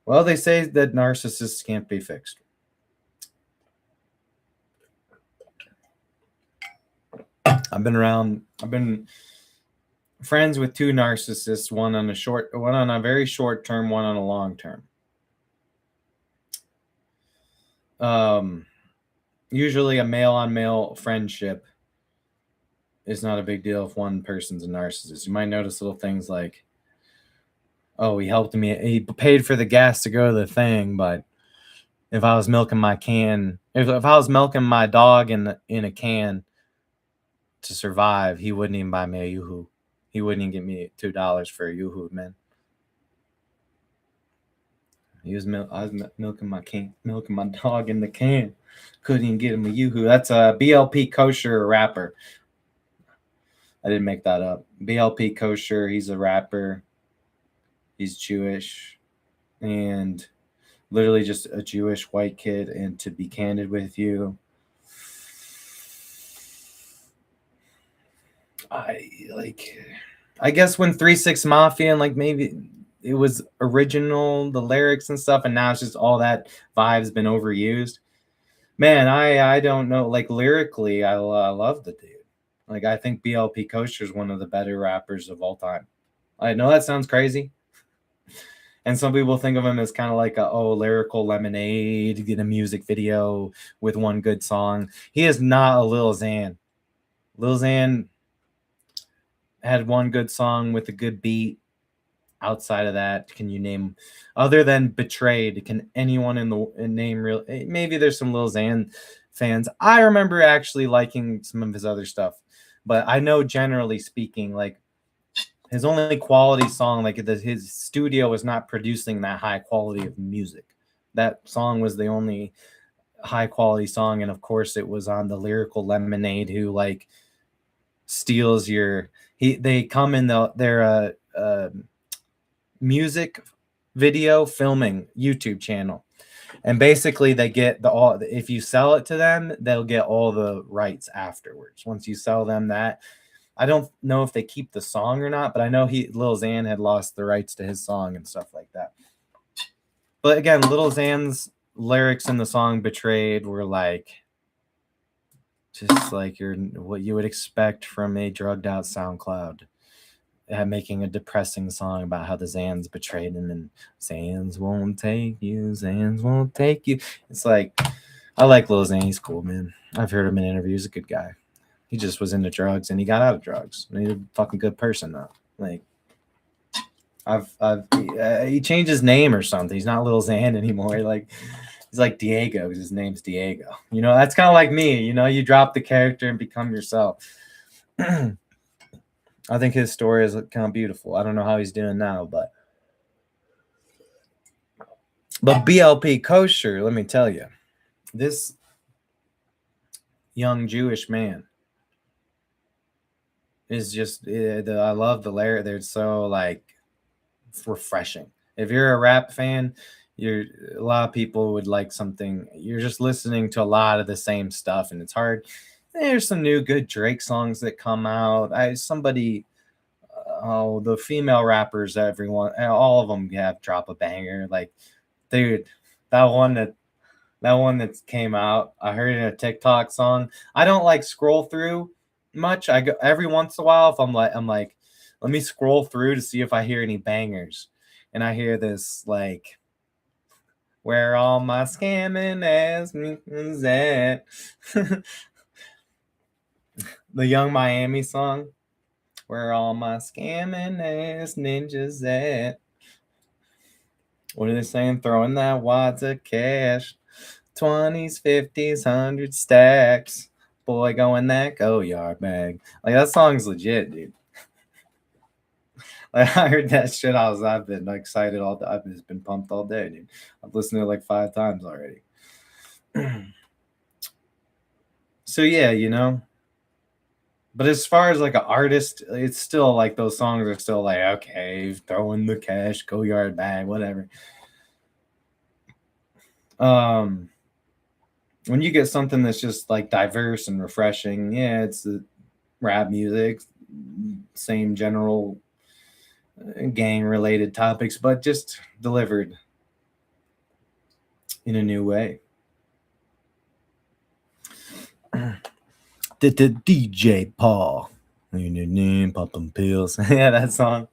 well, they say that narcissists can't be fixed. I've been friends with two narcissists, one on a very short term, one on a long term. Usually a male on male friendship is not a big deal if one person's a narcissist. You might notice little things like, oh, he paid for the gas to go to the thing, but if I was milking my dog in a can to survive, he wouldn't even buy me a yoo-hoo. He wouldn't even give me $2 for a yoo-hoo, man. I was milking my dog in the can. Couldn't even get him a yoo-hoo. That's a BLP Kosher rapper. I didn't make that up. BLP Kosher, he's a rapper. He's Jewish. And literally just a Jewish white kid. And to be candid with you, I guess when 3-6 Mafia and like maybe it was original, the lyrics and stuff, and now it's just all that vibe's been overused. Man, I don't know. Like lyrically, I love the dude. Like I think BLP Kosher is one of the better rappers of all time. I know that sounds crazy, and some people think of him as kind of like lyrical lemonade, get a music video with one good song. He is not a Lil Xan. Lil Xan had one good song with a good beat. Outside of that, can you name, other than Betrayed, can anyone name real? Maybe there's some Lil Xan fans. I remember actually liking some of his other stuff, but I know generally speaking, like his only quality song, like his studio was not producing that high quality of music. That song was the only high quality song, and of course it was on the Lyrical Lemonade, who like steals your. They come in their music video filming YouTube channel, and basically they get if you sell it to them, they'll get all the rights afterwards. Once you sell them that, I don't know if they keep the song or not, but I know Lil Xan had lost the rights to his song and stuff like that. But again, Lil Xan's lyrics in the song Betrayed were like just like what you would expect from a drugged out SoundCloud. Making a depressing song about how the Xans betrayed him, and Xans won't take you, Xans won't take you. It's like, I like Lil Xan. He's cool, man. I've heard him in interviews. He's a good guy. He just was into drugs and he got out of drugs. And he's a fucking good person now. Like, he changed his name or something. He's not Lil Xan anymore. Like, he's like Diego because his name's Diego. You know, that's kind of like me. You know, you drop the character and become yourself. I think his story is kind of beautiful. I don't know how he's doing now, but BLP Kosher, let me tell you, this young Jewish man is just, I love the lyric. They're so like refreshing. If you're a rap fan, a lot of people would like something. You're just listening to a lot of the same stuff, and it's hard. There's some new good Drake songs that come out. The female rappers, all of them drop a banger. Like, dude, that one that came out, I heard it in a TikTok song. I don't like scroll through much. I go every once in a while if I'm like, let me scroll through to see if I hear any bangers. And I hear this like, where all my scamming ass is at. The Young Miami song. Where all my scamming ass ninjas at? What are they saying? Throwing that wads of cash. 20s, 50s, 100 stacks. Boy, going that go-yard bag. Like, that song's legit, dude. Like, I heard that shit. I've been excited all day. I've just been pumped all day, dude. I've listened to it like 5 times already. So, yeah, you know. But as far as like an artist, it's still like those songs are still like, okay, throwing the cash, go-yard bag, whatever. when you get something that's just like diverse and refreshing, yeah, it's the rap music, same general gang related topics, but just delivered in a new way. DJ Paul. Popping pills. Yeah, that song.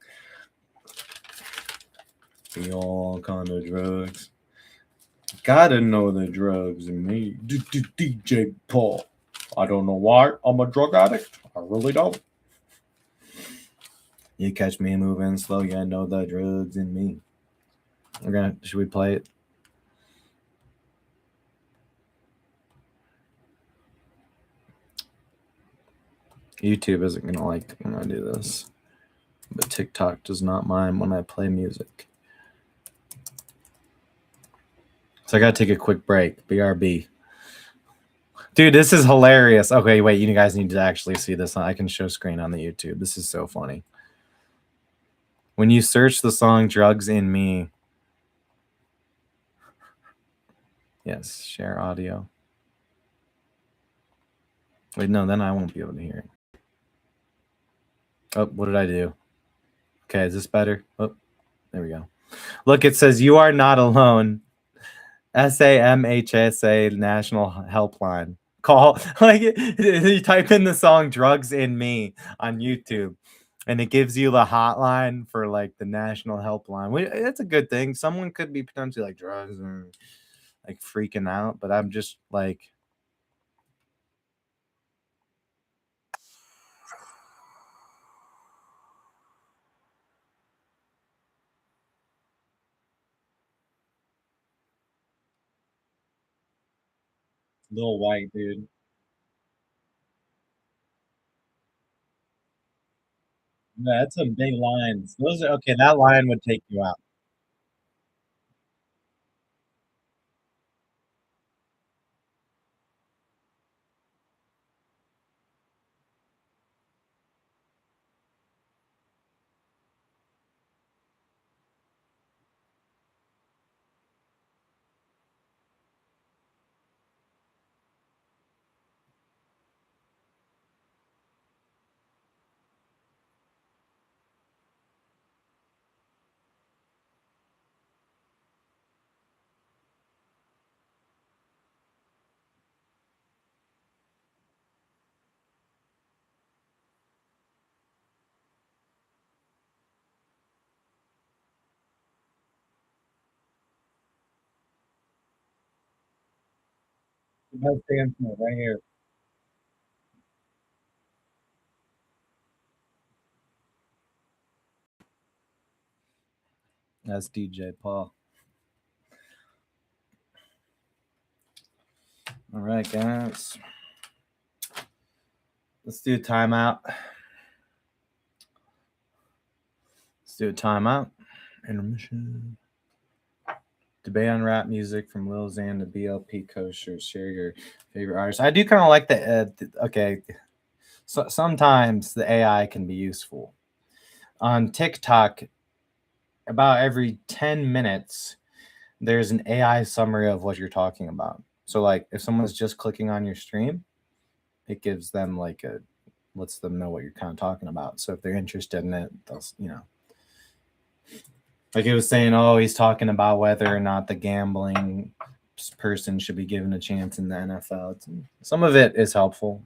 Be all kind of drugs. Gotta know the drugs in me. DJ Paul. I don't know why I'm a drug addict. I really don't. You catch me moving slow, you know the drugs in me. Should we play it? YouTube isn't gonna like when I do this, but TikTok does not mind when I play music. So I gotta take a quick break. BRB. Dude, this is hilarious. Okay, wait, you guys need to actually see this. I can show screen on the YouTube. This is so funny. When you search the song Drugs in Me. Yes, share audio. Wait, no, then I won't be able to hear it. Oh, what did I do? Okay, is this better? Oh, there we go. Look, it says you are not alone. SAMHSA National Helpline. Call like you type in the song "Drugs in Me" on YouTube, and it gives you the hotline for like the national helpline. That's a good thing. Someone could be potentially like drugs or like freaking out, but I'm just like. Little white dude. Yeah, that's some big lines. Those are okay. That line would take you out. Best dance move right here. That's DJ Paul. All right, guys. Let's do a timeout. Let's do a timeout. Intermission. Debate on rap music from Lil Xan to BLP Kosher. Share your favorite artists. I do kind of like the. Okay, so sometimes the AI can be useful. On TikTok, about every 10 minutes, there's an AI summary of what you're talking about. So, like, if someone's just clicking on your stream, it gives them like a lets them know what you're kind of talking about. So if they're interested in it, they'll like it was saying, oh, he's talking about whether or not the gambling person should be given a chance in the NFL. Some of it is helpful.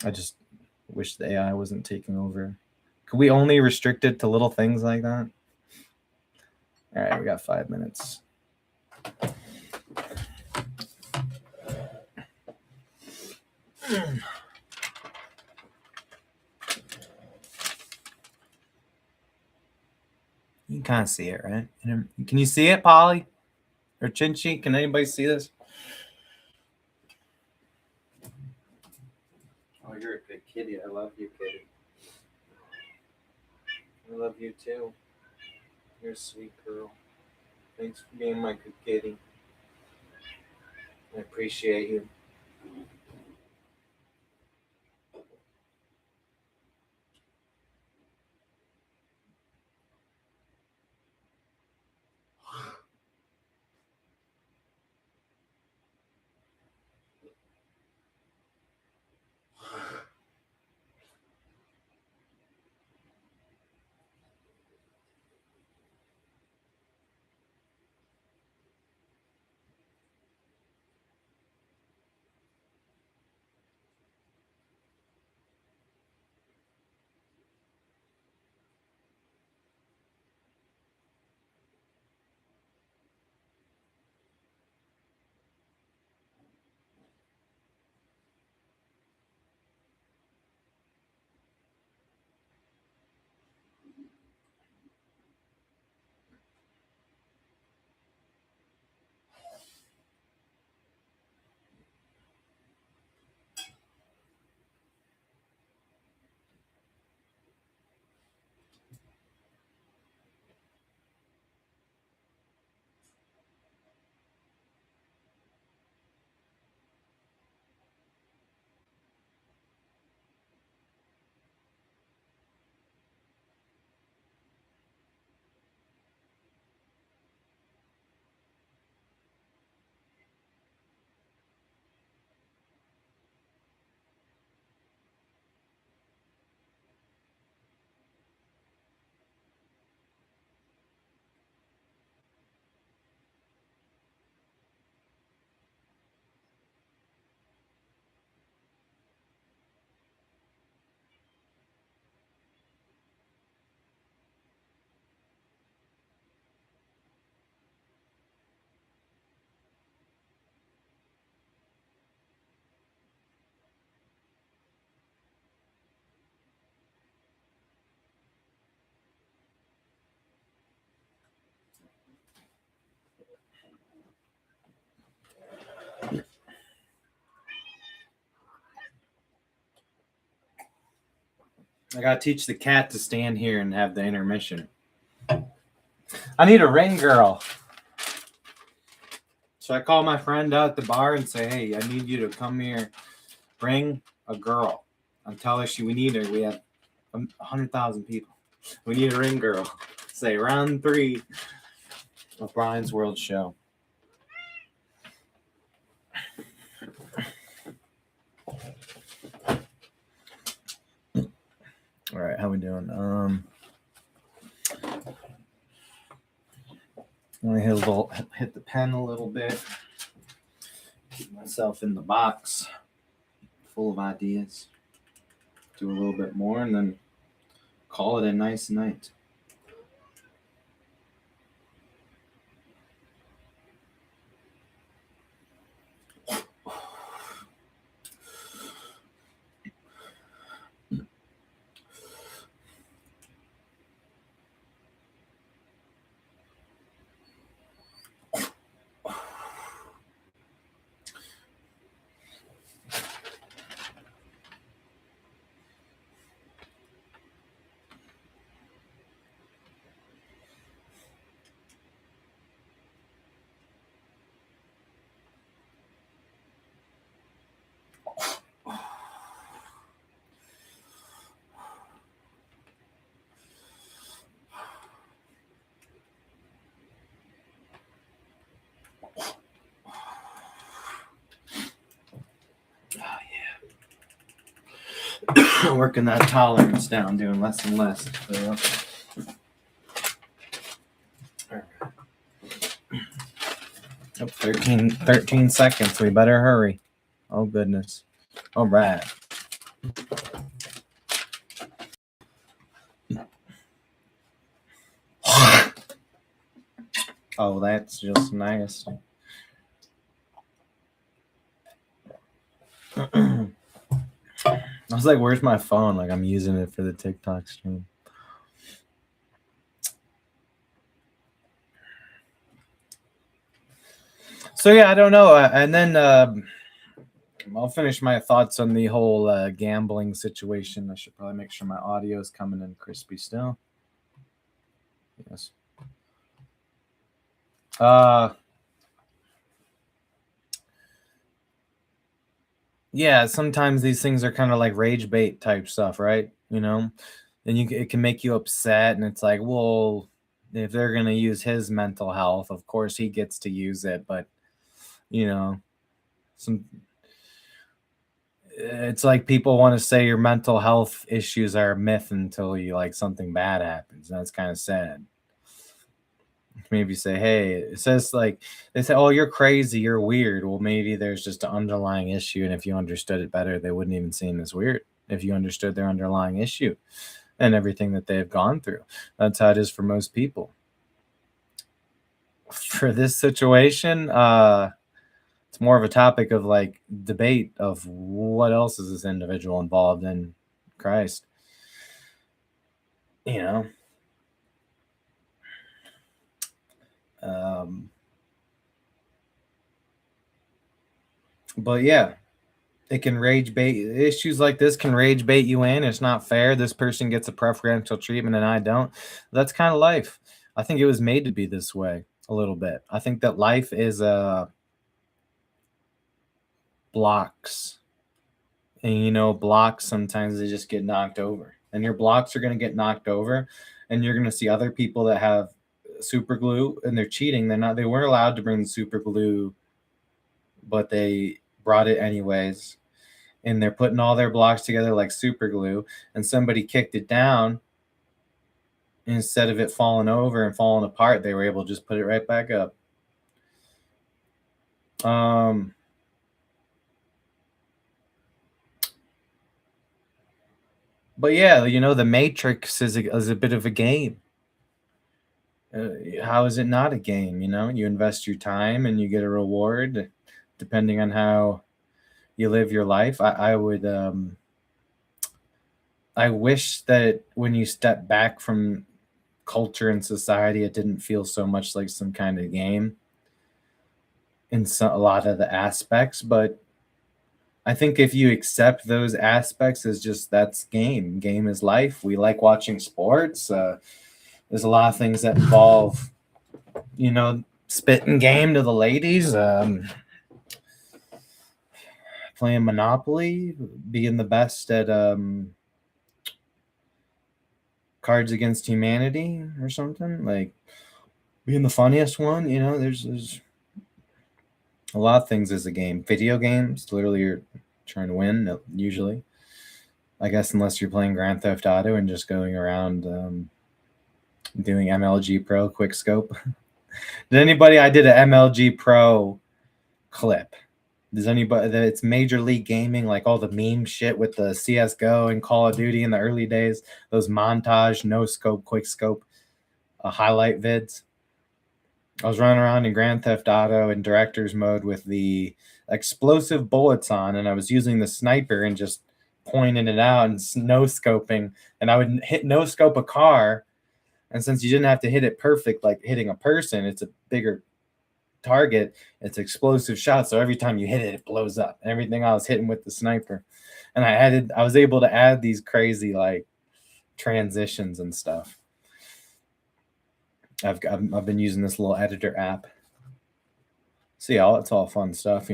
I just wish the AI wasn't taking over. Could we only restrict it to little things like that? All right, we got 5 minutes. You can kind of see it, right? Can you see it, Polly? Or Chinchi? Can anybody see this? Oh, you're a good kitty. I love you, kitty. I love you too. You're a sweet girl. Thanks for being my good kitty. I appreciate you. I gotta teach the cat to stand here and have the intermission. I need a ring girl. So I call my friend out at the bar and say, hey, I need you to come here, bring a girl. And tell her we need her. We have 100,000 people. We need a ring girl. Say round 3 of Brian's World Show. All right, how we doing? I'm gonna hit the pen a little bit. Keep myself in the box, full of ideas. Do a little bit more, and then call it a nice night. Working that tolerance down, doing less and less. Oh, 13 seconds. We better hurry. Oh, goodness. All right. Oh, that's just nice. I was like, where's my phone? Like, I'm using it for the TikTok stream. So, yeah, I don't know. And then I'll finish my thoughts on the whole gambling situation. I should probably make sure my audio is coming in crispy still. Yes. Yeah, sometimes these things are kind of like rage bait type stuff, right? You know, and it can make you upset, and it's like, well, if they're gonna use his mental health, of course he gets to use it, but you know, it's like people want to say your mental health issues are a myth until you like something bad happens. That's kind of sad. Maybe say, hey, it says like they say, oh, you're crazy, you're weird. Well, maybe there's just an underlying issue, and if you understood it better, they wouldn't even seem as weird if you understood their underlying issue and everything that they have gone through. That's how it is for most people. For this situation, it's more of a topic of like debate of what else is this individual involved in. Christ, you know. But yeah, it can rage bait. Issues like this can rage bait you in. It's not fair. This person gets a preferential treatment and I don't. That's kind of life. I think it was made to be this way a little bit. I think that life is blocks. And you know, blocks sometimes they just get knocked over. And your blocks are going to get knocked over, and you're going to see other people that have super glue and they're cheating. They weren't allowed to bring the super glue, but they brought it anyways. And they're putting all their blocks together like super glue, and somebody kicked it down. Instead of it falling over and falling apart, they were able to just put it right back up. But yeah, you know, the Matrix is a bit of a game. How is it not a game? You know, you invest your time and you get a reward depending on how you live your life. I would I wish that when you step back from culture and society, it didn't feel so much like some kind of game in a lot of the aspects. But I think if you accept those aspects as just that's game. Game is life. We like watching sports. There's a lot of things that involve, spitting game to the ladies, playing Monopoly, being the best at Cards Against Humanity or something, like being the funniest one. There's a lot of things as a game. Video games, literally, you're trying to win usually. I guess unless you're playing Grand Theft Auto and just going around doing MLG Pro quick scope. I did an MLG Pro clip. Does anybody that it's Major League Gaming, like all the meme shit with the CSGO and Call of Duty in the early days, those montage, no scope, quick scope, highlight vids. I was running around in Grand Theft Auto in director's mode with the explosive bullets on, and I was using the sniper and just pointing it out and no scoping, and I would hit no scope a car. And since you didn't have to hit it perfect, like hitting a person, it's a bigger target. It's explosive shot. So every time you hit it, it blows up. Everything I was hitting with the sniper. And I was able to add these crazy like transitions and stuff. I've been using this little editor app. See, it's all fun stuff,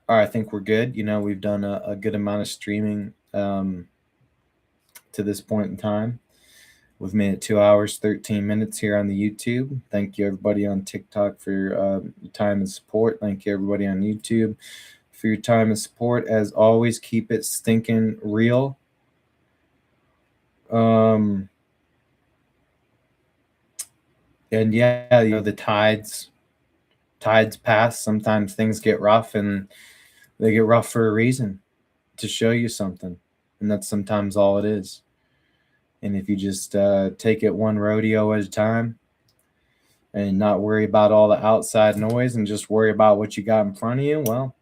All right, I think we're good. We've done a good amount of streaming to this point in time. We've made it 2 hours, 13 minutes here on the YouTube. Thank you, everybody on TikTok, for your time and support. Thank you, everybody on YouTube, for your time and support. As always, keep it stinking real. And yeah, the tides pass. Sometimes things get rough, and they get rough for a reason, to show you something. And that's sometimes all it is. And if you just take it one rodeo at a time and not worry about all the outside noise and just worry about what you got in front of you, well,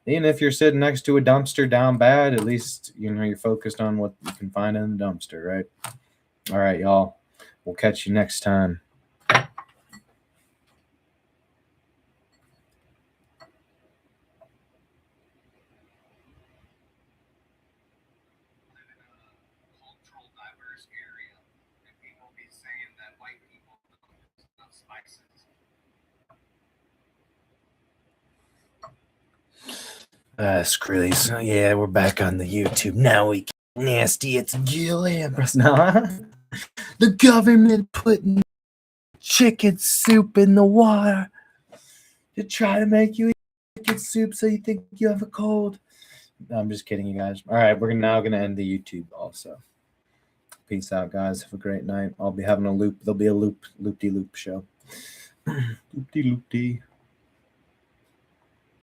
even if you're sitting next to a dumpster down bad, at least, you're focused on what you can find in the dumpster, right? All right, y'all. We'll catch you next time. Screw these. Yeah, we're back on the YouTube. Now we get nasty. It's Gil Ambrose. No. The government putting chicken soup in the water to try to make you eat chicken soup so you think you have a cold. No, I'm just kidding, you guys. All right, we're now going to end the YouTube also. Peace out, guys. Have a great night. I'll be having a loop. There'll be a loop-de-loop show. Loop-de-loop-de.